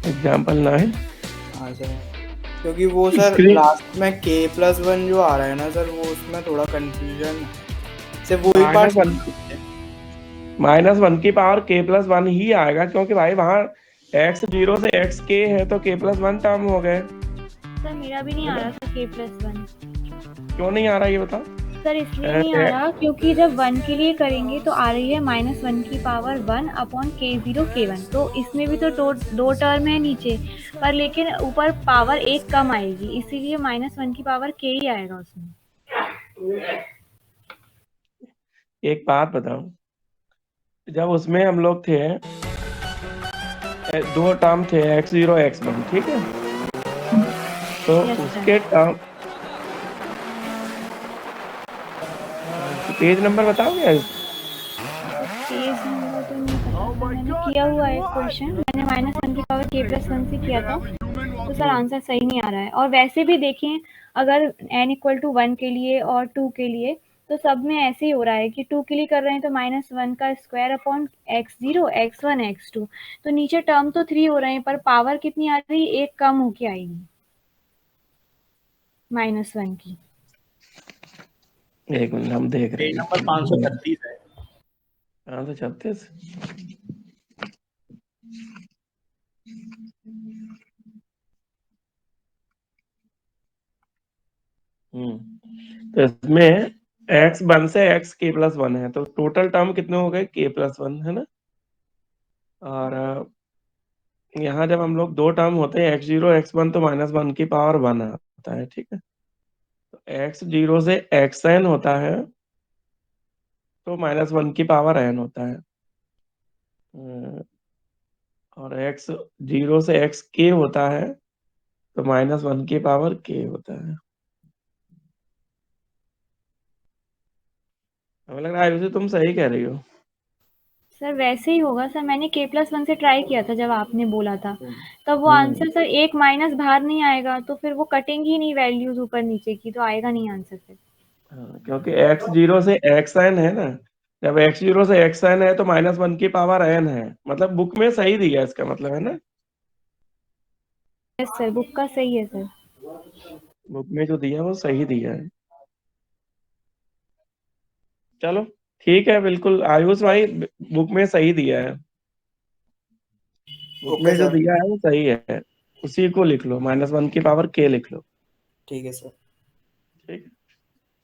Example 9। हाँ sir, क्योंकि वो सर स्क्रीन लास्ट में k+1 जो आ रहा है ना सर, वो उसमें थोड़ा कंफ्यूजन सिर्फ वही पार्ट माइनस वन समझ। -1 की पावर k+1 ही आएगा, क्योंकि भाई वहां x0 से xk है तो k+1 टर्म हो गए, सर मेरा भी नहीं है आ ना। रहा था k+1। क्यों नहीं आ रहा ये बताओ। सर इसलिए नहीं आ ए, रहा क्योंकि जब 1 के लिए करेंगे तो आ रही है -1 की पावर 1 अपॉन k0 k1, तो इसमें भी तो दो टर्म है नीचे, पर लेकिन ऊपर पावर एक कम आएगी, इसीलिए -1 की पावर k ही आएगा उसमें। एक बात बताओ, जब उसमें हम लोग थे, दो टर्म थे x0 x1, ठीक है, तो यस सर। उसके टर्म, पेज नंबर बताओगे। पेज नंबर तो नहीं पता सर, मैंने किया हुआ है क्वेश्चन, मैंने -1 की पावर k+1 से किया था, तो सर आंसर सही नहीं आ रहा है। और वैसे भी देखें, अगर n=1 के लिए और 2 के लिए, तो सब में ऐसे ही हो रहा है कि 2 के लिए कर रहे हैं तो -1 का square upon x0 x1 x2, तो नीचे टर्म तो 3 हो रहे हैं पर पावर कितनी आ रही है, एक कम होके आएगी -1 की। एक मिनट हम देख रहे पेज हैं नंबर कि 536 है। 536। तो इसमें x1 से xk+1 है, तो टोटल टर्म कितने हो गए, k+1, है ना। और यहाँ जब हम लोग दो टर्म होते हैं x0 x1, तो -1 की पावर 1 आता है, ठीक है। तो x0 से xn होता है तो -1 की पावर n होता है। और x0 से xk होता है तो -1 की पावर k होता है। हमें लग रहा है आयुषी तुम सही कह रही हो। सर वैसे ही होगा सर, मैंने k+1 से ट्राई किया था जब आपने बोला था, तब वो हम्म आंसर सर एक माइनस बाहर नहीं आएगा, तो फिर वो कटेंगी ही नहीं वैल्यूज ऊपर नीचे की, तो आएगा नहीं आंसर फिर। हाँ, क्योंकि x0 से xn है ना, जब x0 से xn है तो -1 की पावर n है, मतलब बुक में सही दिया है, इसका मतलब, है ना। यस सर, बुक का सही है सर। बुक में जो दिया है वो सही दिया है। चलो ठीक है, बिल्कुल आयुष भाई, बुक में सही दिया है। बुक ओके में जो सर। दिया है वो सही है, उसी को लिख लो, -1 की पावर k लिख लो। ठीक है सर। ठीक है।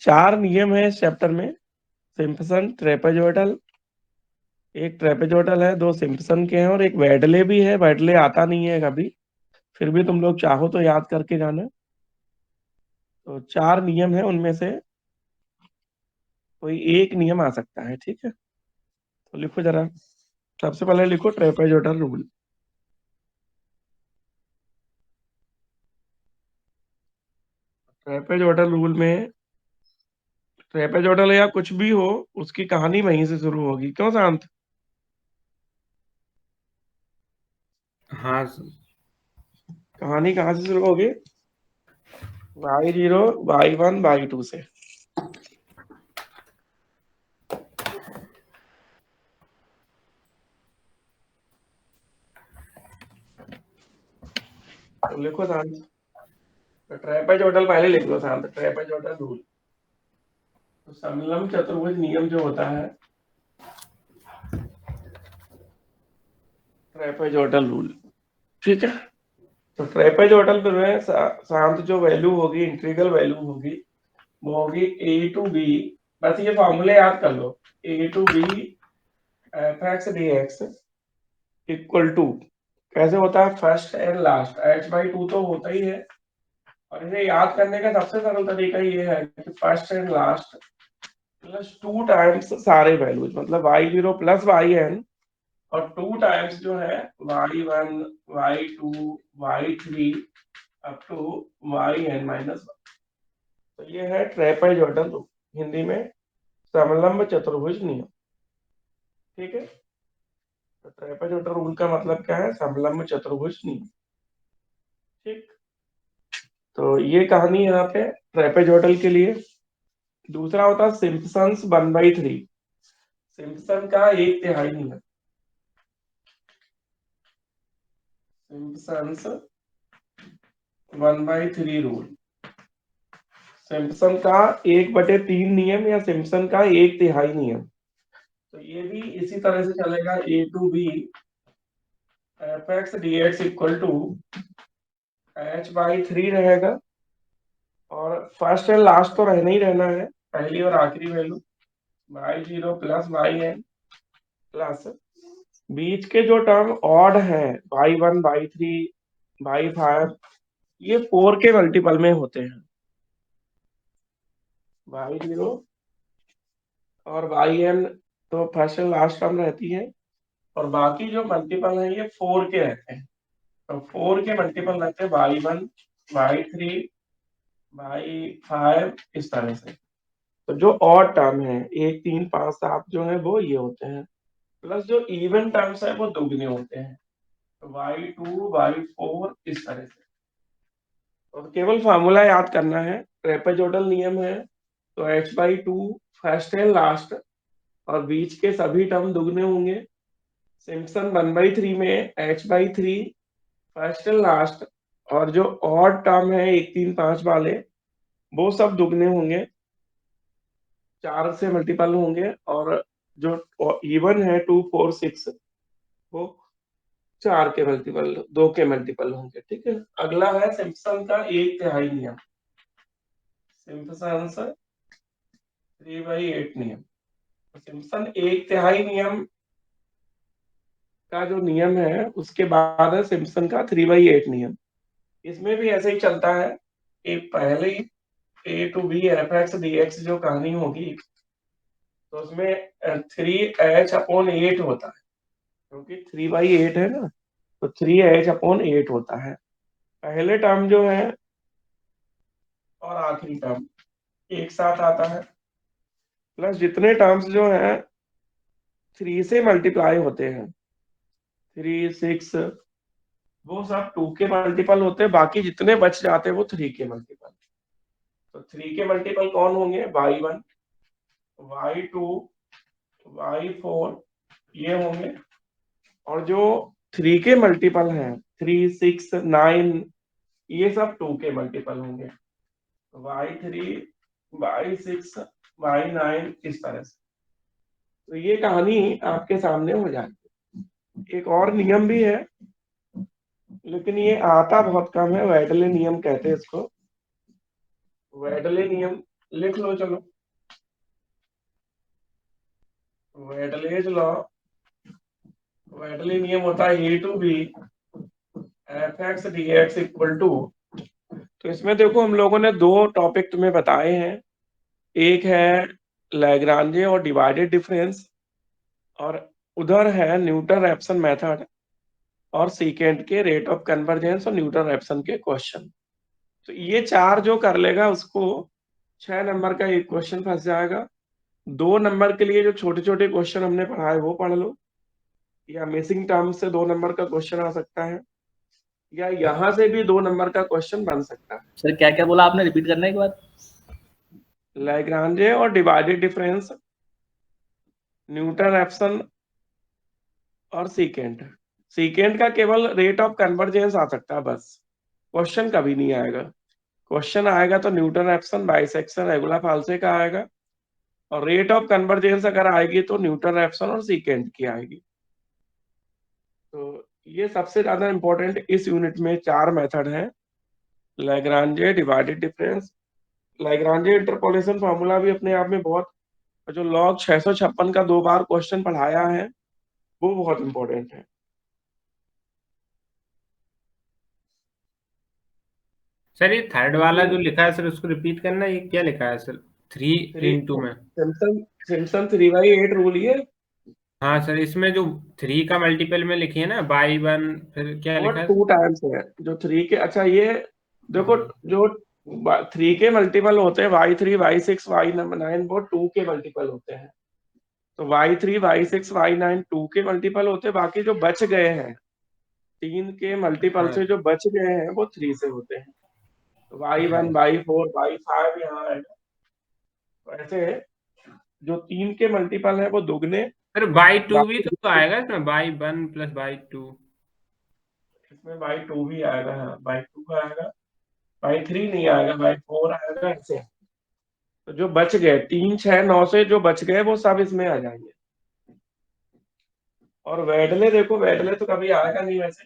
4 नियम है इस चैप्टर में। सिम्पसन, ट्रेपेजोइडल, एक ट्रेपेजोइडल है, दो सिम्पसन के हैं, और एक वेडले भी है। वेडले आता नहीं है कभी, फिर भी तुम लोग चाहो तो याद करके जाना। तो 4 नियम है, उनमें से कोई एक नियम आ सकता है, ठीक है। तो लिखो जरा, सबसे पहले लिखो ट्रेपेजोइडल रूल। ट्रेपेजोइडल रूल में, ट्रेपेजोइडल या कुछ भी हो, उसकी कहानी वहीं से शुरू होगी, क्यों शांत। हाँ सर। कहानी कहाँ से शुरू होगी, y0 y1 y2 से। तो लिखो शांत, तो ट्रेपेजोइडल पहले लिख लो शांत, ट्रेपेजोइडल रूल। तो समलंब चतुर्भुज नियम जो होता है, ट्रेपेजोइडल रूल, ठीक है। तो ट्रेपेजोइडल में शांत जो वैल्यू होगी, इंटीग्रल वैल्यू होगी, वो होगी a to b। बस ये फॉर्मूले याद कर लो, a to b f(x) dx equal to, कैसे होता है, फर्स्ट एंड लास्ट h/2 तो होता ही है। और इसे याद करने का सबसे सरल तरीका ये है कि first and last plus 2 times सारे वैल्यूज, मतलब y0 प्लस yn, और 2 टाइम्स जो है y1 y2 y3 up to yn-1। तो ये है ट्रेपेजोइडल, हिंदी में समलंब चतुर्भुज नियम, ठीक है। तो ट्रेपेजोइडल रूल का मतलब क्या है, समलंब चतुर्भुज नियम, ठीक। तो ये कहानी यहाँ पे ट्रेपेजोइडल के लिए। दूसरा होता है सिम्पसन्स 1/3। सिम्पसन का एक तिहाई नियम, सिम्पसन्स 1/3 रूल, सिम्पसन का 1/3 नियम या सिम्पसन का 1/3 नियम। तो ये भी इसी तरह से चलेगा, A to B F x D x equal to h/3 रहेगा, और फर्स्ट एंड लास्ट तो रहना ही रहना है, पहली और आखिरी value y0 plus yn plus बीच के जो टर्म ऑड है y1 y3 y5, ये 4 के मल्टीपल में होते हैं, y0 और yn तो फर्स्ट एंड लास्ट टर्म रहती है, और बाकी जो मल्टीपल है ये 4 के रहते हैं। तो 4 के मल्टीपल रहते हैं y1 y3 y5 इस तरह से। तो जो ऑड टर्म है 1 3 5 7 जो है वो ये होते हैं, प्लस जो इवन टर्म्स है वो दुगने होते हैं, तो y2 y4 इस तरह से। और केवल फार्मूला याद करना है, ट्रेपेजोइडल नियम है, तो h/2 फर्स्ट एंड लास्ट और बीच के सभी टर्म दुगने होंगे। सिम्पसन 1/3 में h/3 फर्स्ट एंड लास्ट और जो ऑड टर्म है 1 3 5 वाले वो सब दुगने होंगे, 4 से मल्टीपल होंगे, और जो इवन है 2 4 6 वो 4 के मल्टीपल 2 के मल्टीपल होंगे। ठीक है, अगला है सिम्पसन का 1/3 नियम, सिम्पसन 3/8 नियम। सिम्पसन 1/3 नियम का जो नियम है उसके बाद है सिम्पसन का 3/8 नियम। इसमें भी ऐसे ही चलता है कि पहले A to B F x D X जो कहानी होगी, तो उसमें 3h/8 होता है, क्योंकि 3/8 है ना, तो 3h/8 होता है पहले टर्म जो है, और आखिरी टर्म एक साथ आता है, प्लस जितने टर्म्स जो है 3 से मल्टीप्लाई होते हैं 3 6 वो सब 2 के मल्टीपल होते हैं, बाकी जितने बच जाते हैं वो 3 के मल्टीपल। तो 3 के मल्टीपल कौन होंगे, y1 y2 y4 ये होंगे, और जो 3 के मल्टीपल हैं 3 6 9 ये सब 2 के मल्टीपल होंगे, y3 y6 y9 इस तरह से। तो ये कहानी आपके सामने हो जाएगी। एक और नियम भी है, लेकिन ये आता बहुत कम है, वेडले नियम कहते हैं इसको, वेडले नियम लिख लो चलो, वेडलेज लॉ, वेडले नियम होता है A to B F x D x equal to. तो इसमें देखो हम लोगों ने दो टॉपिक तुम्हें बताए हैं, एक है लैग्रांजे और डिवाइडेड डिफरेंस, और उधर है न्यूटन रैप्सन मेथड और सीकेंट के रेट ऑफ कन्वर्जेंस और न्यूटन रैप्सन के क्वेश्चन। तो ये चार जो कर लेगा उसको 6 नंबर का एक क्वेश्चन फंस जाएगा। 2 नंबर के लिए जो छोटे छोटे क्वेश्चन हमने पढ़ाए वो पढ़ लो, या मिसिंग टर्म से 2 नंबर का क्वेश्चन आ सकता है, या यहाँ से भी 2 नंबर का क्वेश्चन बन सकता है। सर क्या क्या बोला आपने, रिपीट करने के बाद? लैग्रांजे और डिवाइडेड डिफरेंस, न्यूटन रैप्सन और सीकेंट। सीकेंट का केवल रेट ऑफ कन्वर्जेंस आ सकता है, बस क्वेश्चन कभी नहीं आएगा। क्वेश्चन आएगा तो न्यूटन रैप्सन बाइसेक्शन रेगुलर फाल्से का आएगा, और रेट ऑफ कन्वर्जेंस अगर आएगी तो न्यूटन रैप्सन और सीकेंट की आएगी। तो ये सबसे ज्यादा इंपॉर्टेंट इस यूनिट में 4 मेथड हैं, लैग्रांजे, डिवाइडेड डिफरेंस, लैग्रांजे इंटरपोलेशन फार्मूला भी अपने आप में बहुत, जो लॉग 656 का 2 बार क्वेश्चन पढ़ाया है वो बहुत इंपॉर्टेंट है। सर ये थर्ड वाला जो लिखा है सर उसको रिपीट करना, ये क्या लिखा है सर 3 में? सिम्पसन 3/8 रूल ये। हाँ सर, इसमें जो 3 का मल्टीपल में लिखी है ना y1, फिर क्या वो लिखा है? 2 टाइम्स है जो 3 के, अच्छा ये देखो, जो 3 के मल्टीपल होते हैं y3 y6 y9 वो 2 के मल्टीपल होते हैं, तो y3 y6 y9 2 के मल्टीपल होते हैं, बाकी जो बच गए हैं 3 के मल्टीपल हाँ। से जो बच गए हैं वो 3 से होते हैं, तो y1 y4 y5 यहाँ है। तो ऐसे जो 3 के मल्टीपल है वो दुगने, सर y2 भी तो आएगा इसमें, y1 प्लस y2। इसमें बाई 2 भी आएगा, हाँ बाई 2 आएगा, बाई 3 नहीं आएगा, बाई 4 आएगा, ऐसे। तो जो बच गए 3, 6, 9 से जो बच गए वो सब इसमें आ जाएंगे। और वेडले देखो, वेडले तो कभी आएगा नहीं वैसे,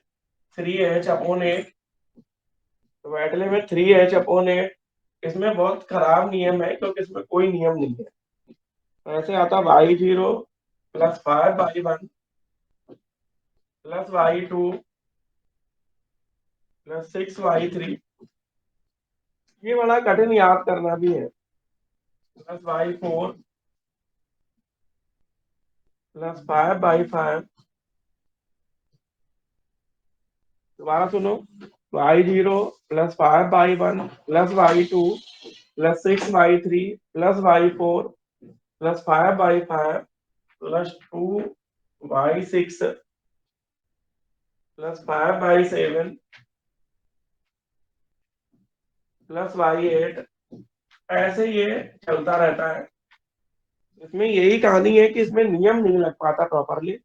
3h/8। तो वेडले में 3h/8, इसमें बहुत खराब नियम है क्योंकि इसमें कोई नियम नहीं है। तो ऐसे आता y0 + 5y1 + y2 + 6y3। ये बड़ा कठिन याद करना भी है। + y4 + 5y5। दोबारा सुनो, y0 + 5y1 + y2 + 6y3 + y4 + 5y5 + 2y6 + 5y7 + y8। ऐसे ये चलता रहता है। इसमें यही कहानी है कि इसमें नियम नहीं लग पाता प्रॉपरली,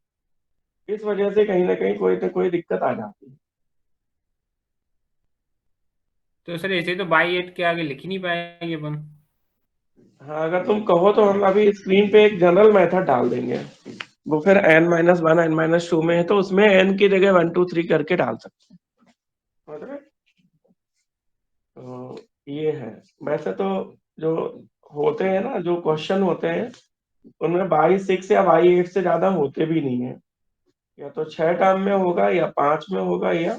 इस वजह से कहीं ना कहीं कोई ना कोई दिक्कत आ जाती है। तो सर ऐसे तो बाई 8 के आगे लिख ही नहीं पाएंगे अपन। हाँ, अगर तुम कहो तो हम अभी स्क्रीन पे एक जनरल मेथड डाल देंगे। वो फिर n-1 n-2 में है तो उसमें n की जगह 1 2 3 करके डाल सकते हैं, समझ रहे? तो ये है। वैसे तो जो होते हैं ना, जो क्वेश्चन होते हैं, उनमें y6 या y8 से ज्यादा होते भी नहीं है। या तो 6 टर्म में होगा या 5 में होगा या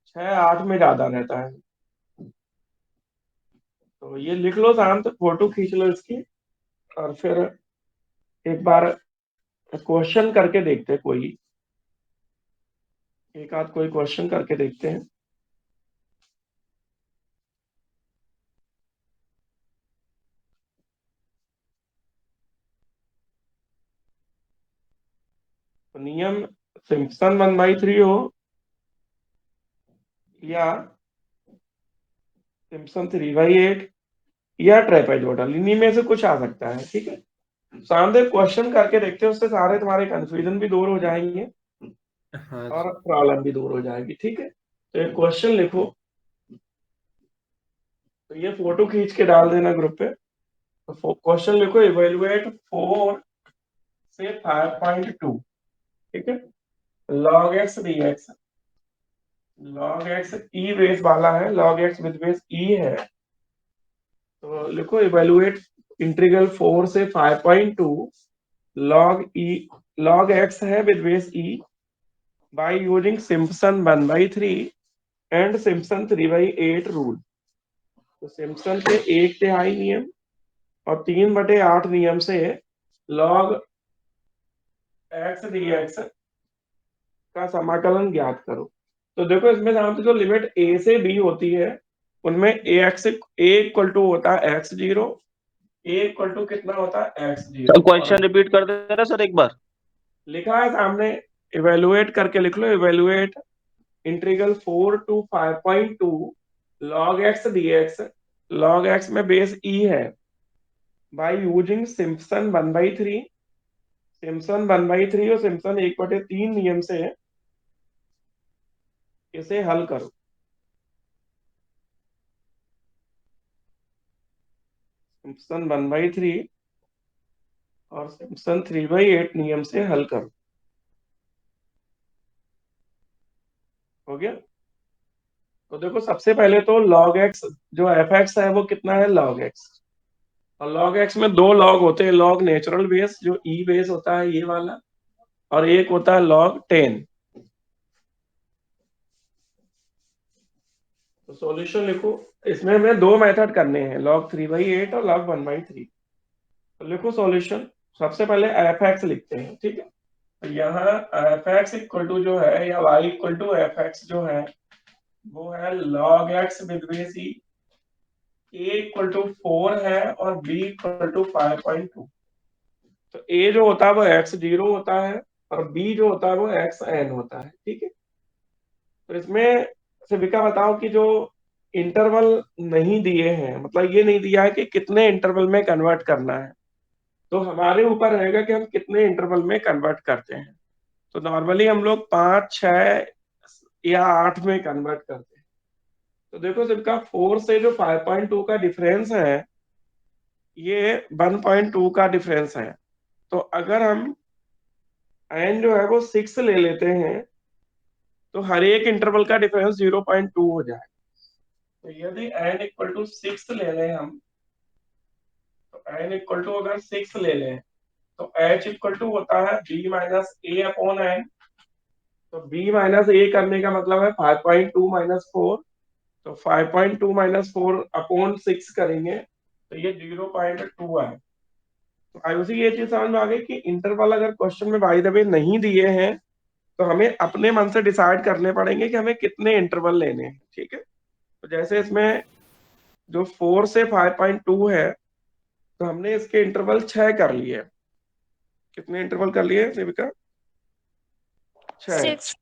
6 8 में ज्यादा रहता है। तो ये लिख लो शांत, फोटो खींच लो इसकी, और फिर एक बार क्वेश्चन करके देखते हैं, कोई एक आध कोई क्वेश्चन करके देखते हैं। तो नियम सिम्पसन 1/3 हो या सिम्पसन 3/8 या ट्रेपेजोइडल, इन्हीं में से कुछ आ सकता है। ठीक है, सामने क्वेश्चन करके देखते हैं, उससे सारे तुम्हारे कंफ्यूजन भी दूर हो जाएंगे हाँ और प्रॉब्लम भी दूर हो जाएगी। ठीक है, तो एक क्वेश्चन लिखो, तो ये फोटो खींच के डाल देना ग्रुप पे। तो क्वेश्चन लिखो, इवेलुएट 4 से 5.2। ठीक है, log x dx, log x ई बेस वाला है, log x विद बेस ई है। तो लिखो इवेलुएट इंटीग्रल 4 से 5.2 log e, log x है with base E, bye using Simpson 1/3 and Simpson 3/8 rule. तो सिम्पसन के 1/3 नियम और 3/8 नियम से log x dx का समाकलन ज्ञात करो। तो देखो, इसमें सामने जो लिमिट a से b होती है, उनमें a होता है x0, a कितना होता है x0। क्वेश्चन रिपीट कर देना सर एक बार। लिखा है सामने, इवेलुएट करके लिख लो, evaluate integral 4 to 5.2 log x dx, log x में बेस e है, बाय यूजिंग सिम्पसन 1/3, सिम्पसन 1/3 और सिम्पसन 1/3 नियम से इसे हल करो। सिम्पसन 1/3 और सिम्पसन 3/8 नियम से हल करो। हो गया? तो देखो, सबसे पहले तो log x, जो f(x) है वो कितना है, log x। और log x में दो log होते हैं, log नेचुरल बेस जो e बेस होता है ये वाला, और एक होता है log 10। तो सॉल्यूशन लिखो, इसमें हमें दो मेथड करने हैं, log 3/8 और log 1/3। तो लिखो सॉल्यूशन, सबसे पहले f(x) लिखते हैं। ठीक है, तो यहाँ f(x) इक्वल टू जो है, या y इक्वल टू f(x) जो है, वो है log x with base e, a equal to 4 है और b इक्वल टू 5.2। तो a जो होता है वो x0 होता है और b जो होता है वो xn होता है। ठीक है, तो इसमें सिविका बताओ कि जो इंटरवल नहीं दिए हैं, मतलब ये नहीं दिया है कि कितने इंटरवल में कन्वर्ट करना है, तो हमारे ऊपर रहेगा कि हम कितने इंटरवल में कन्वर्ट करते हैं। तो नॉर्मली हम लोग 5, 6 या 8 में कन्वर्ट करते हैं। तो देखो सबका 4 से जो 5.2 का डिफरेंस है, ये 1.2 का डिफरेंस है। तो अगर हम n जो है वो 6 ले लेते हैं तो हर एक इंटरवल का डिफरेंस 0.2 हो जाए। तो यदि n इक्वल टू 6 ले लें हम, तो n इक्वल टू अगर 6 ले लें तो h इक्वल टू होता है b माइनस ए अपॉन n। तो b माइनस ए करने का मतलब है 5.2 माइनस 4। तो 5.2 माइनस 4 अपॉन 6 करेंगे तो ये 0.2 है। तो आयुषी ये चीज समझ में आ गई कि इंटरवल अगर क्वेश्चन में बाय द वे नहीं दिए हैं तो हमें अपने मन से डिसाइड करने पड़ेंगे कि हमें कितने इंटरवल लेने हैं। ठीक है, तो जैसे इसमें जो 4 से 5.2 है तो हमने इसके इंटरवल 6 कर लिए। कितने इंटरवल कर लिए देविका? 6। 6।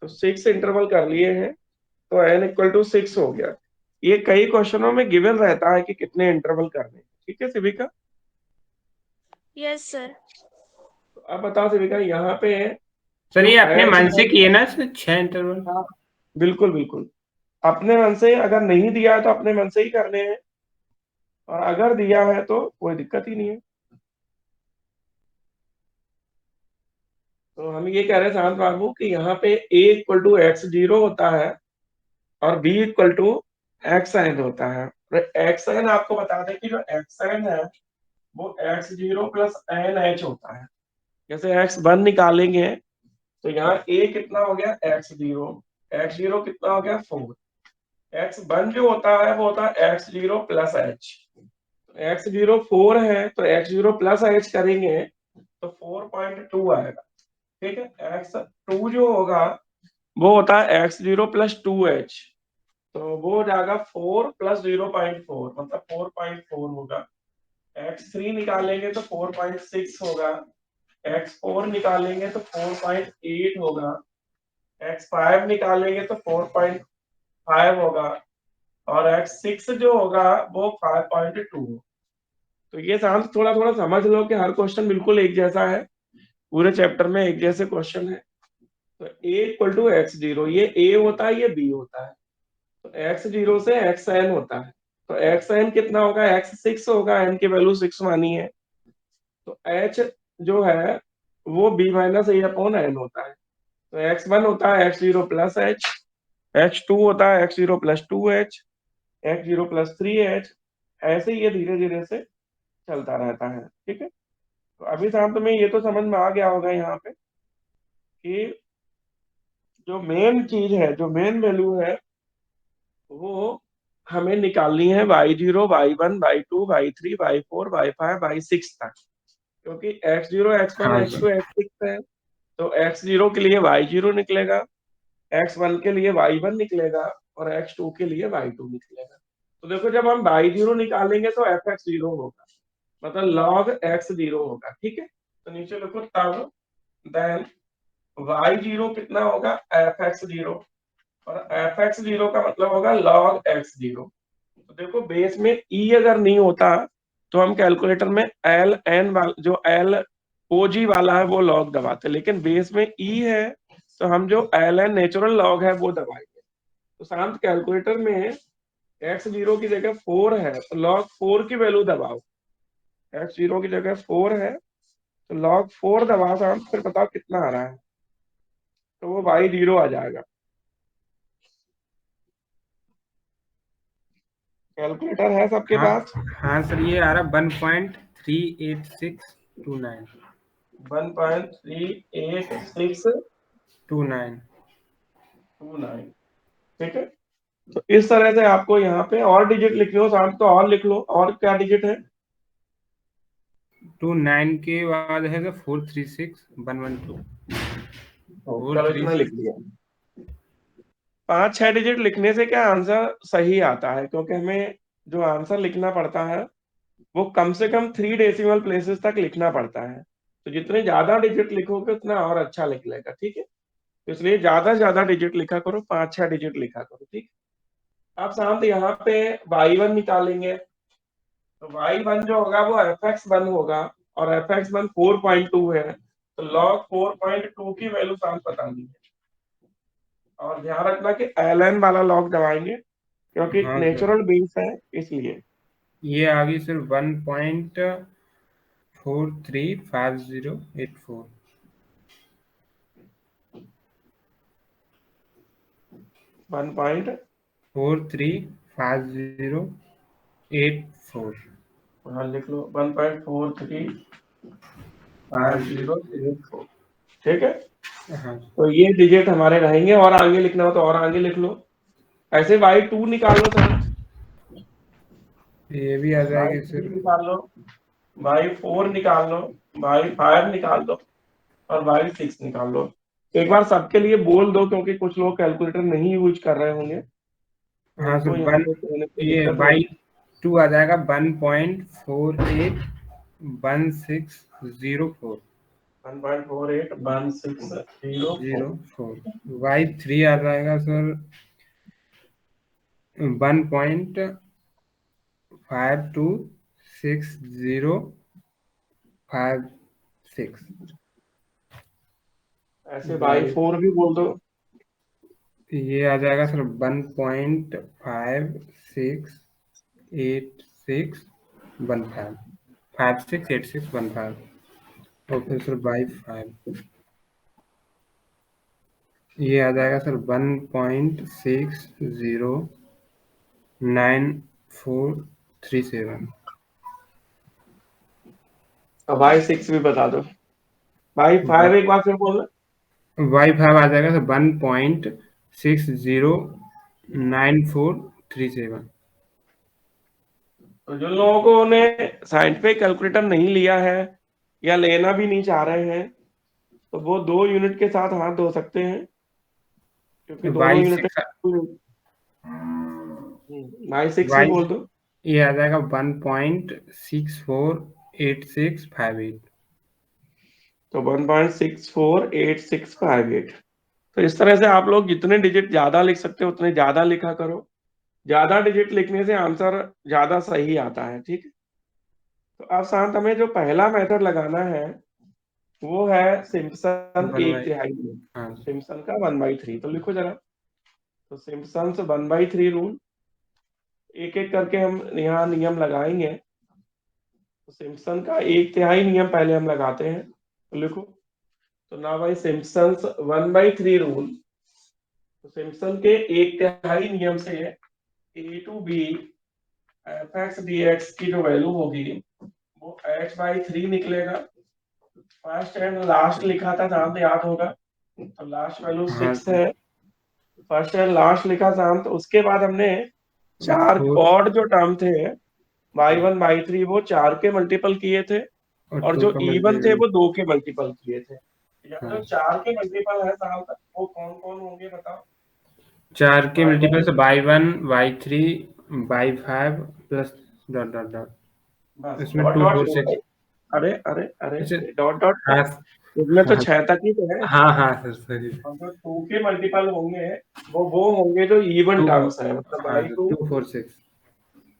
तो 6 इंटरवल कर लिए हैं तो n इक्वल टू 6 हो गया। ये कई क्वेश्चनों में गिवन रहता है कि कितने इंटरवल करने हैं। ठीक है सिविका? Yes sir. तो अब बताओ सिविका, यहाँ पे सर ये जो अपने h मन से है, किए ना सर 6 इंटरवल? हाँ, बिल्कुल बिल्कुल अपने मन से। अगर नहीं दिया है तो अपने मन से ही करने हैं, और अगर दिया है तो कोई दिक्कत ही नहीं है। तो हम ये कह रहे हैं शांत बाबू कि यहाँ पे a इक्वल टू एक्स 0 होता है और b equal to x n होता है। एक्स एन आपको बता दें कि जो एक्स एन है वो x0 प्लस एन एच होता है। जैसे x1 निकालेंगे तो यहाँ a कितना हो गया x0, x0 कितना हो गया 4, x1 जो होता है वो होता है x0 प्लस एच। x0 4 है तो x0 प्लस एच करेंगे तो 4.2 आएगा। ठीक है, x2 जो होगा वो होता है x0 प्लस 2h। तो वो हो जाएगा 4 प्लस 0.4 मतलब 4.4 होगा। x3 निकालेंगे तो 4.6 होगा। x4 निकालेंगे तो 4.8 होगा। x5 निकालेंगे तो 4.5 होगा। और x6 जो होगा वो 5.2। तो ये शांत थोड़ा थोड़ा समझ लो कि हर क्वेश्चन बिल्कुल एक जैसा है, पूरे चैप्टर में एक जैसे क्वेश्चन है। तो a इक्वल टू x0, ये a होता है ये b होता है। तो x0 से xn होता है। तो xn कितना होगा? x6 होगा, n की वैल्यू 6 मानी है। तो h जो है वो b माइनस ए अपॉन n होता है। तो x1 होता है x0 प्लस h, x2 होता है x0 plus 2h, x0 plus 3h। ऐसे ही ये धीरे धीरे से चलता रहता है। ठीक है, तो अभी शाम तुम्हें ये तो समझ में आ गया होगा यहाँ पे कि जो मेन चीज है, जो मेन वैल्यू है वो हमें निकालनी है y0, y1, y2, y3, y4, y5, y6 तक। क्योंकि x0, x1, हाँ x2, जी। x6 है तो x0 के लिए y0 निकलेगा, x1 के लिए y1 निकलेगा और x2 के लिए y2 निकलेगा। तो देखो जब हम y0 निकालेंगे तो fx0 होगा, मतलब log x0 होगा। ठीक है, तो नीचे लिखो तब देन y0 कितना होगा fx0, और fx0 का मतलब होगा log x0। तो देखो बेस में ई अगर नहीं होता तो हम कैलकुलेटर में एल एन वाला, जो एल ओ जी वाला है वो लॉग दबाते, लेकिन बेस में ई है तो हम जो एल एन नेचुरल लॉग है वो दबाएंगे। तो शांत कैलकुलेटर में x0 की जगह 4 है तो log 4 की वैल्यू दबाओ। x0 की जगह 4 है तो log 4 दबाओ शांत, फिर बताओ कितना आ रहा है। तो वो y0 आ जाएगा। कैलकुलेटर है सबके हाँ पास? हाँ सर, ये आ रहा 1.38629। 1.38629। 29। ठीक है, तो इस तरह से आपको यहाँ पे और डिजिट लिखनी हो शांत तो और लिख लो। और क्या डिजिट है? 29 के बाद है 436112। चलो इतना लिख लिया। 5-6 डिजिट लिखने से क्या आंसर सही आता है, क्योंकि हमें जो आंसर लिखना पड़ता है वो कम से कम 3 डेसिमल प्लेसेस तक लिखना पड़ता है। तो जितने ज्यादा डिजिट लिखोगे उतना और अच्छा निकलेगा। ठीक है, तो इसलिए ज्यादा से ज्यादा डिजिट लिखा करो, 5-6 डिजिट लिखा करो। ठीक, अब शांत यहाँ पे y1 निकालेंगे तो y1 जो होगा वो fx1 होगा, और fx1 4.2 है तो log 4.2 की वैल्यू शांत बतानी है। और ध्यान रखना कि ln वाला लॉग दबाएंगे क्योंकि हाँ सर, नेचुरल बेस है इसलिए। ये आ गई सर 1.435084। 1. 435084। हाँ लिख लो 1.435084। ठीक है, हाँ, तो ये डिजिट हमारे रहेंगे और आगे लिखना हो तो और आगे लिख लो। ऐसे y2 निकाल लो सर, ये भी आ जाएगी y3 सर। निकाल लो, y4 निकाल लो, y5 निकाल लो और y6 निकाल लो। एक बार सबके लिए बोल दो क्योंकि कुछ लोग कैलकुलेटर नहीं यूज कर रहे होंगे तो हाँ उनको सर, यहाँ पे कहने में ये दिक्कत बाई होगी। 2 आ जाएगा 1.481604। 1.481604। 04 y3 आ जाएगा सर 1.526056। ऐसे y y4 भी बोल दो। ये आ जाएगा सर 1.568615 568615। और फिर सर बाई 5 ये आ जाएगा सर 1.609437। अब y6 भी बता दो। y5 एक बार फिर बोलना। y5 आ जाएगा सर 1.609437। तो जिन लोगों ने साइंटिफिक कैलकुलेटर नहीं लिया है या लेना भी नहीं चाह रहे हैं तो वो 2 यूनिट के साथ हाथ धो सकते हैं क्योंकि दोनों वाई यूनिट। सिक्स y6 भी वाई बोल दो। ये आ जाएगा 1.648658। तो 1.648658। तो इस तरह से आप लोग जितने डिजिट ज्यादा लिख सकते हो उतने ज्यादा लिखा करो। ज्यादा डिजिट लिखने से आंसर ज्यादा सही आता है। ठीक है, तो अब शांत हमें जो पहला मेथड लगाना है वो है सिम्पसन वन एक बाई तिहाई रूल। हाँ सिम्पसन का 1/3 तो लिखो जरा। तो सिम्पसन 1/3 रूल एक एक करके हम यहाँ नियम लगाएंगे। तो सिम्पसन का एक तिहाई नियम पहले हम लगाते हैं, तो लिखो। तो ना भाई सिम्पसन 1/3 रूल। तो सिम्पसन के एक तिहाई नियम से A to B F x D X की जो वैल्यू होगी वो h/3 निकलेगा। फर्स्ट एंड लास्ट लिखा था जहां पे याद होगा, तो लास्ट वैल्यू हाँ 6 है। फर्स्ट एंड लास्ट लिखा था तो उसके बाद हमने चार फोर ऑड जो टर्म थे y1 y3 वो 4 के मल्टीपल किए थे और और 2 जो का इवन थे मल्टीपल। वो 2 के मल्टीपल किए थे। यहाँ हाँ, जो 4 के मल्टीपल है साहब वो कौन कौन होंगे बताओ। 4 के y1 मल्टीपल से y1 y3 y5 plus dot dot dot. बस इसमें डॉट टू डॉट फोर क्यों सिक्स भाई? अरे अरे अरे अच्छा। डॉट डॉट क्या? हाँ इसमें तो हाँ 6 तक ही तो है। हाँ हाँ सर, सॉरी। और जो 2 के मल्टीपल होंगे वो होंगे जो इवन टू टर्म्स है, मतलब हाँ सर, y2। 246।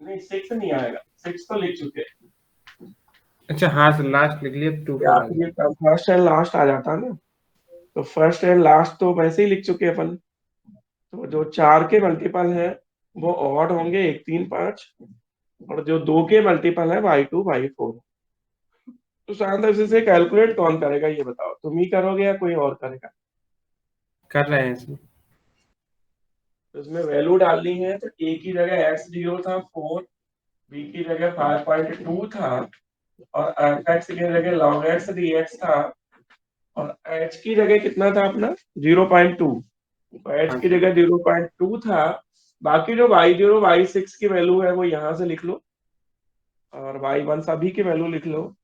नहीं 6 नहीं आएगा, 6 तो लिख चुके हैं अच्छा हाँ सर, लास्ट लिख लिया 24 यार। आ ये गया। फर्स्ट एंड लास्ट आ जाता ना, तो फर्स्ट एंड लास्ट तो वैसे ही लिख चुके हैं अपन। तो जो 4 के मल्टीपल है वो ऑड होंगे 1 3 5, और जो 2 के मल्टीपल है y2 y4। तो शायद इसे कैलकुलेट कौन करेगा ये बताओ, तुम ही करोगे या कोई और करेगा? कर रहे हैं सर। तो इसमें वैल्यू डालनी है, तो a की जगह x0 था 4, b की जगह 5.2 था और x की जगह log x dx था और h की जगह कितना था अपना 0.2। तो h हाँ की सर। जगह 0.2 था। बाकी जो y0 y6 की वैल्यू है वो यहाँ से लिख लो और y1 सभी की वैल्यू लिख लो।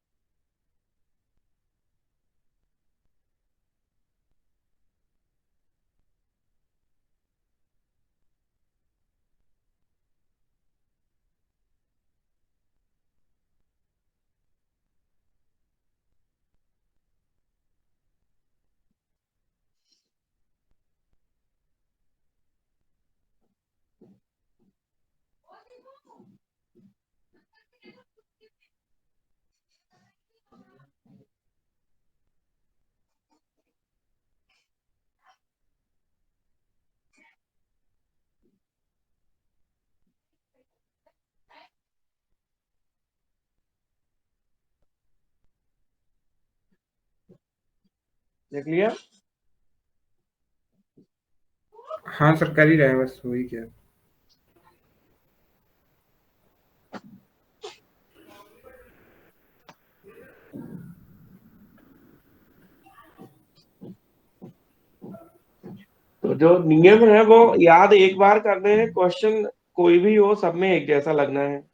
देख लिया? हाँ सर कर ही रहे हैं, बस वही क्या। तो जो नियम है वो याद एक बार करने हैं, क्वेश्चन कोई भी हो सब में एक जैसा लगना है।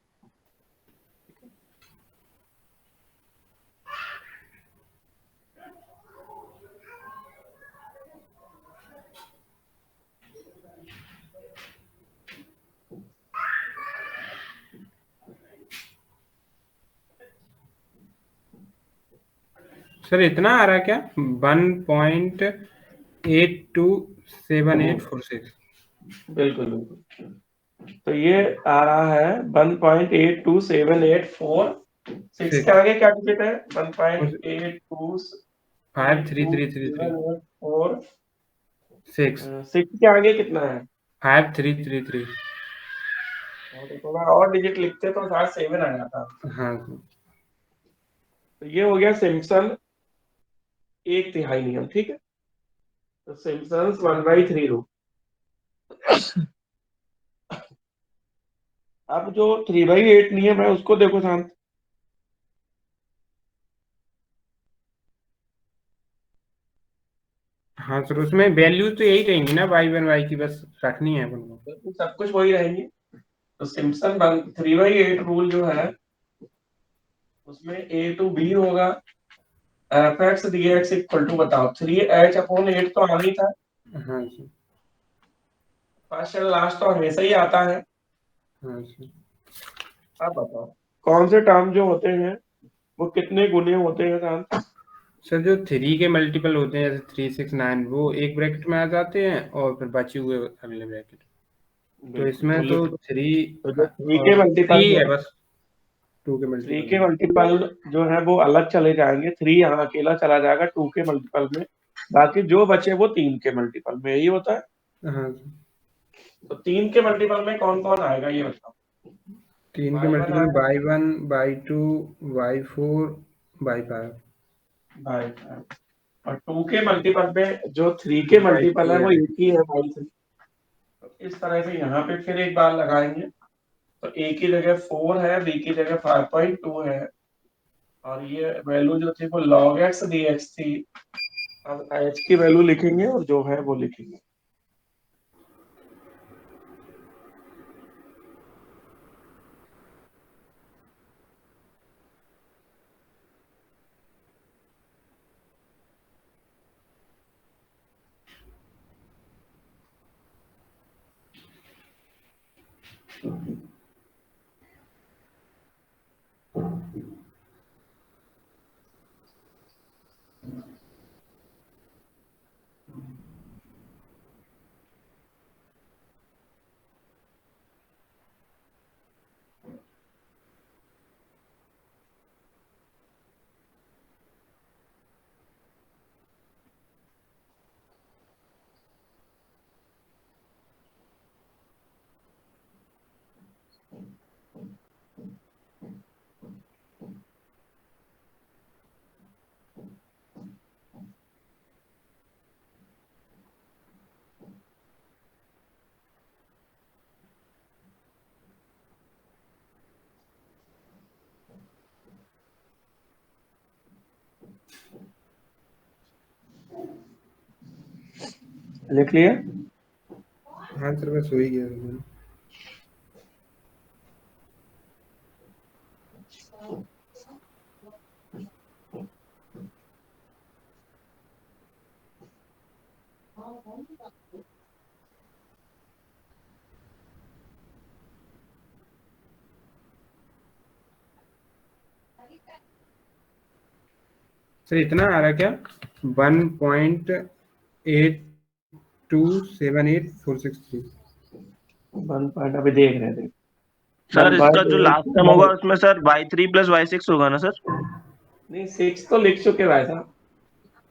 सर इतना आ रहा है क्या? 1.827846। बिल्कुल बिल्कुल। तो ये आ रहा है 1.827846 के आगे क्या डिजिट है? 53333। 1.82784 के आगे कितना है? 5333। तो थोड़ा और डिजिट लिखते तो शायद 7 आ जाता। हाँ तो ये हो गया सिम्पसन एक तिहाई नियम, ठीक है। तो सिम्पसन 1/3 रूल। अब जो 3/8 नियम है उसको देखो शांत। हाँ सर, उसमें वैल्यू तो यही रहेंगी ना, y1 y की, बस रखनी है अपन को। तो सब कुछ वही रहेंगे। तो सिम्पसन 3/8 रूल जो है उसमें ए टू बी होगा, f x D x equal to, बताओ 3h/8 तो आना ही था। हाँ सर। फर्स्ट एंड लास्ट तो हमेशा ही आता है। हाँ सर। अब बताओ कौन से टर्म जो होते हैं वो कितने गुने होते हैं शांत? सर जो 3 के मल्टीपल होते हैं, जैसे 3 6 9, वो एक ब्रैकेट में आ जाते हैं और फिर बचे हुए अगले ब्रैकेट। तो बिल्कुल। इसमें तो लिखो। 3 तो जो 3 के और मल्टीपल 3 है, है बस, 2 के 3 मल्टीपल के में। मल्टीपल जो है वो अलग चले जाएंगे, 3 यहाँ अकेला चला जाएगा 2 के मल्टीपल में, बाकी जो बचे वो 3 के मल्टीपल में, यही होता है। हाँ सर। तो 3 के मल्टीपल में कौन कौन आएगा ये बताओ? 3 के y1 मल्टीपल आएगा, y1 y2 y4 y5 y5। और 2 के मल्टीपल में जो 3 के मल्टीपल है y3 वो है। एक ही है, y3। तो इस तरह से यहाँ पे फिर एक बार लगाएंगे। तो a की जगह 4 है, b की जगह 5.2 है, और ये वैल्यू जो थी वो log x dx थी। अब h की वैल्यू लिखेंगे और जो है वो लिखेंगे। लिख लिया? हाँ सर, बस हो ही गया सर। सर इतना आ रहा है क्या? 1.827846 वन पॉइंट अभी देख रहे थे। सर इसका जो 1/8 लास्ट टर्म होगा उसमें सर y3 + y6 होगा ना सर? नहीं, 6 तो लिख चुके भाई साहब,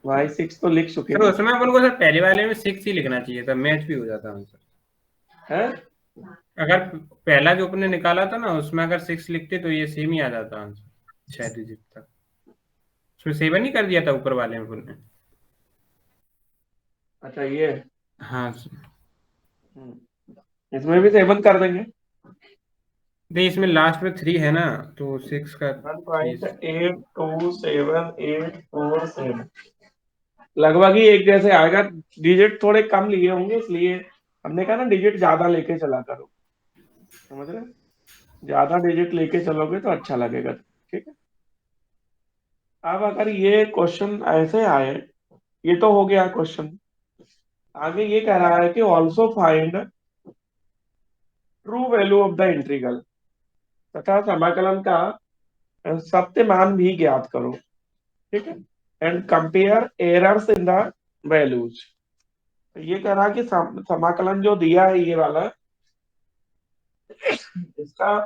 y6 तो लिख चुके सर उसमें अपन को सर पहले वाले में 6 ही लिखना चाहिए था, मैच भी हो जाता आंसर। है। अगर पहला जो अपने निकाला था ना उसमें अगर 6 लिखते तो ये सेम ही आ जाता आंसर, 6 डिजिट तक। उसमें 7 ही कर दिया था ऊपर वाले में पुनः। अच्छा ये हाँ सर। इसमें भी 7 कर देंगे। नहीं, इसमें लास्ट में 3 है ना, तो 6 का 3। 1.827847 लगभग ही एक जैसे आएगा। डिजिट थोड़े कम लिए होंगे इसलिए हमने कहा ना डिजिट ज्यादा लेके चला करो, समझ रहे? ज्यादा डिजिट लेके चलोगे तो अच्छा लगेगा, ठीक है। अब अगर ये क्वेश्चन ऐसे आए, ये तो हो गया क्वेश्चन। आगे ये कह रहा है कि also find true value of the integral, तथा समाकलन का सत्य मान भी ज्ञात करो, ठीक है। And compare errors in the values. तो ये कह रहा है कि समाकलन जो दिया है ये वाला, इसका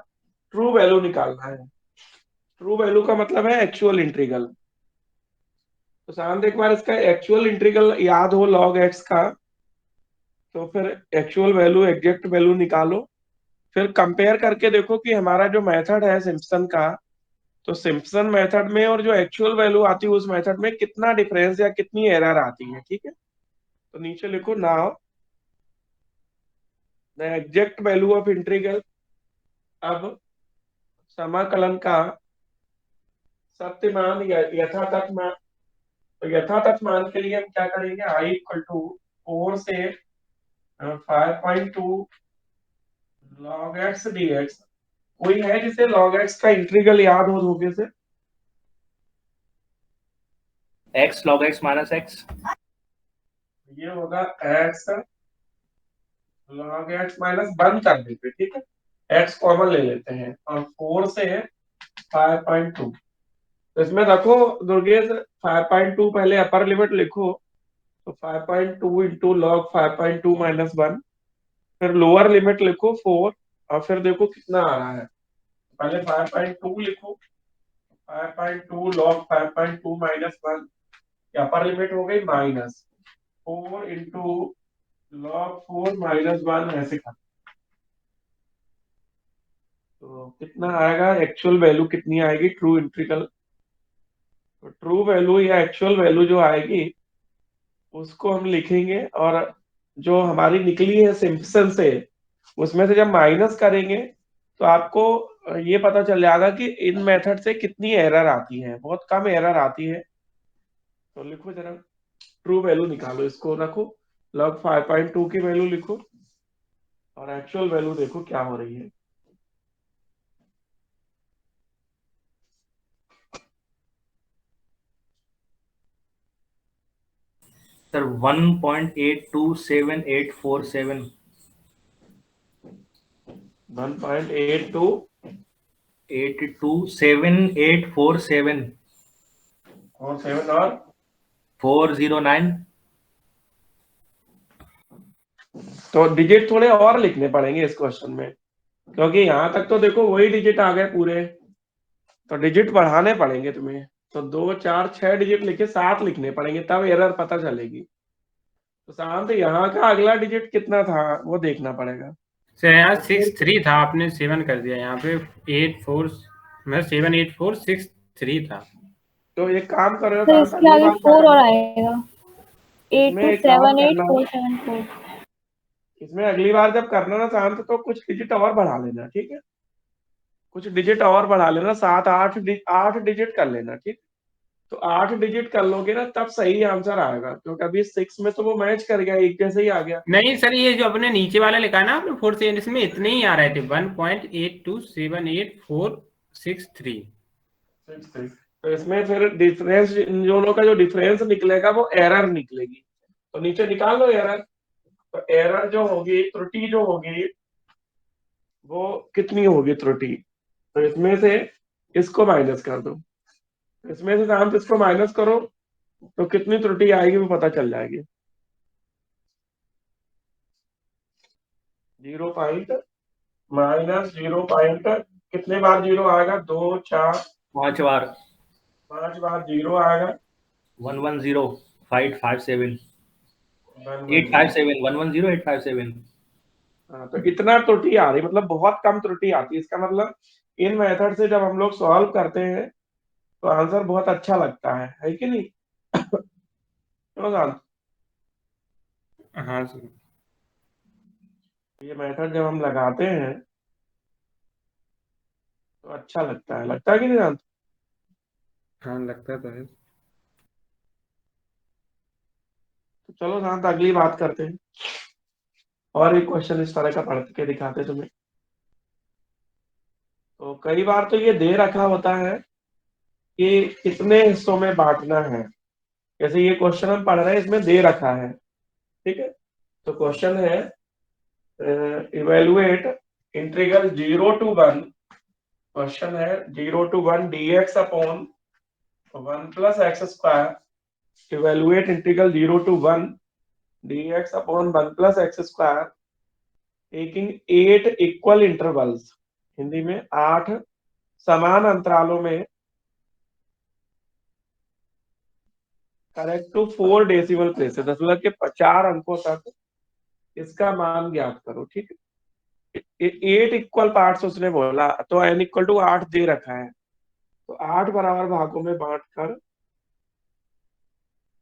ट्रू वैल्यू निकालना है। ट्रू वैल्यू का मतलब है एक्चुअल इंटीग्रल। तो शांत एक बार इसका एक्चुअल इंटीग्रल याद हो log x का, तो फिर एक्चुअल वैल्यू एग्जैक्ट वैल्यू निकालो। फिर कंपेयर करके देखो कि हमारा जो मेथड है सिम्पसन का, तो सिम्पसन मेथड में और जो एक्चुअल वैल्यू आती है उस मेथड में कितना डिफरेंस या कितनी एरर आती है, ठीक है। तो नीचे लिखो now the exact value of integral. अब समाकलन का सत्य मान या यथातथ मान, तो यथातथ मान के लिए हम क्या करेंगे, i इक्वल टू 4 से 5.2 log x dx। कोई है जिसे log x का इंटीग्रल याद हो धोखे से? x log x minus x। ये होगा x log x माइनस, बंद कर देते, ठीक है, x कॉमन ले लेते हैं और 4 से 5.2। तो इसमें रखो दुर्गेश 5.2 पहले अपर लिमिट लिखो, तो 5.2 इंटू लॉग 5.2 माइनस 1। फिर लोअर लिमिट लिखो 4, और फिर देखो कितना आ रहा है। पहले 5.2 लिखो, 5.2 लॉग 5.2 माइनस 1, अपर लिमिट हो गई माइनस 4 इंटू लॉग 4 माइनस 1, ऐसे कर। तो कितना आएगा, एक्चुअल वैल्यू कितनी आएगी ट्रू इंटीग्रल। तो ट्रू वैल्यू या एक्चुअल वैल्यू जो आएगी उसको हम लिखेंगे, और जो हमारी निकली है सिम्पसन से उसमें से जब माइनस करेंगे तो आपको ये पता चल जाएगा कि इन मेथड से कितनी एरर आती है। बहुत कम एरर आती है। तो लिखो जरा ट्रू वैल्यू निकालो, इसको रखो log 5.2 की वैल्यू लिखो और एक्चुअल वैल्यू देखो क्या हो रही है। सर 1.827847। 1.82 827847 और 7 और 409। तो डिजिट थोड़े और लिखने पड़ेंगे इस क्वेश्चन में, क्योंकि यहाँ तक तो देखो वही डिजिट आ गए पूरे, तो डिजिट बढ़ाने पड़ेंगे तुम्हें। तो 2 4 6 डिजिट लिखे 7 लिखने पड़ेंगे, तब एरर पता चलेगी। तो शांत यहाँ का अगला डिजिट कितना था वो देखना पड़ेगा। सर यहाँ तो 6-3 था, आपने 7 कर दिया। यहाँ पे 8-4 मतलब 7-8-4-6-3 था। तो एक काम करो सर शांत, इसके अगली आगे बार क्या 4 और करना, आएगा, इसमें एक काम करना, 827847 इसमें अगली बार जब करना ना शांत, तो कुछ डिजिट और बढ़ा लेना, ठीक है। कुछ डिजिट और बढ़ा लेना, 7 8 डिजिट कर लेना, ठीक। तो 8 डिजिट कर लोगे ना तब सही आंसर आएगा, क्योंकि अभी 6 में तो वो मैच कर गया, एक जैसे ही आ गया। नहीं सर, ये जो अपने नीचे वाला लिखा है ना आपने 4 से, इसमें इतने ही आ रहे थे, 1.827846 3। तो इसमें फिर डिफरेंस, इन दोनों का जो डिफरेंस निकलेगा वो एरर निकलेगी। तो नीचे निकाल लो एरर। तो एरर जो होगी, त्रुटि जो होगी, वो कितनी होगी त्रुटि। तो इसमें से इसको माइनस कर दो, इसमें से शांत इसको माइनस करो, तो कितनी त्रुटि आएगी वो पता चल जाएगी। 0 पॉइंट माइनस 0 पॉइंट, कितने बार जीरो आएगा, 2 4 5 बार 5 बार जीरो आएगा। 110557 110। 857 110857। हाँ, तो इतना त्रुटि आ रही, मतलब बहुत कम त्रुटि आती है। इसका मतलब इन मेथड से जब हम लोग सॉल्व करते हैं तो आंसर बहुत अच्छा लगता है कि नहीं? क्यों शांत? हाँ सर। ये मेथड जब हम लगाते हैं तो अच्छा लगता है कि नहीं जानते? हाँ लगता तो है। तो चलो शांत, अगली बात करते हैं। और एक क्वेश्चन इस तरह का पढ़ के दिखाते तुम्हें। तो कई बार तो ये दे रखा होता है कि कितने हिस्सों में बांटना है। जैसे ये क्वेश्चन हम पढ़ रहे हैं, इसमें दे रखा है, ठीक है। तो क्वेश्चन है इवेलुएट इंटीग्रल 0 to 1। क्वेश्चन है 0 to 1 dx upon 1 + x²। Evaluate integral 0 to 1 dx upon 1 + x², taking 8 equal intervals. Hindi में 8 समान अंतरालों में, करेक्ट टू 4 डेसिमल प्लेसेस, दशमलव के 4 अंकों तक इसका मान ज्ञात करो, ठीक है। 8 इक्वल पार्ट्स उसने बोला, तो n = 8 दे रखा है, तो 8 बराबर भागों में बांटकर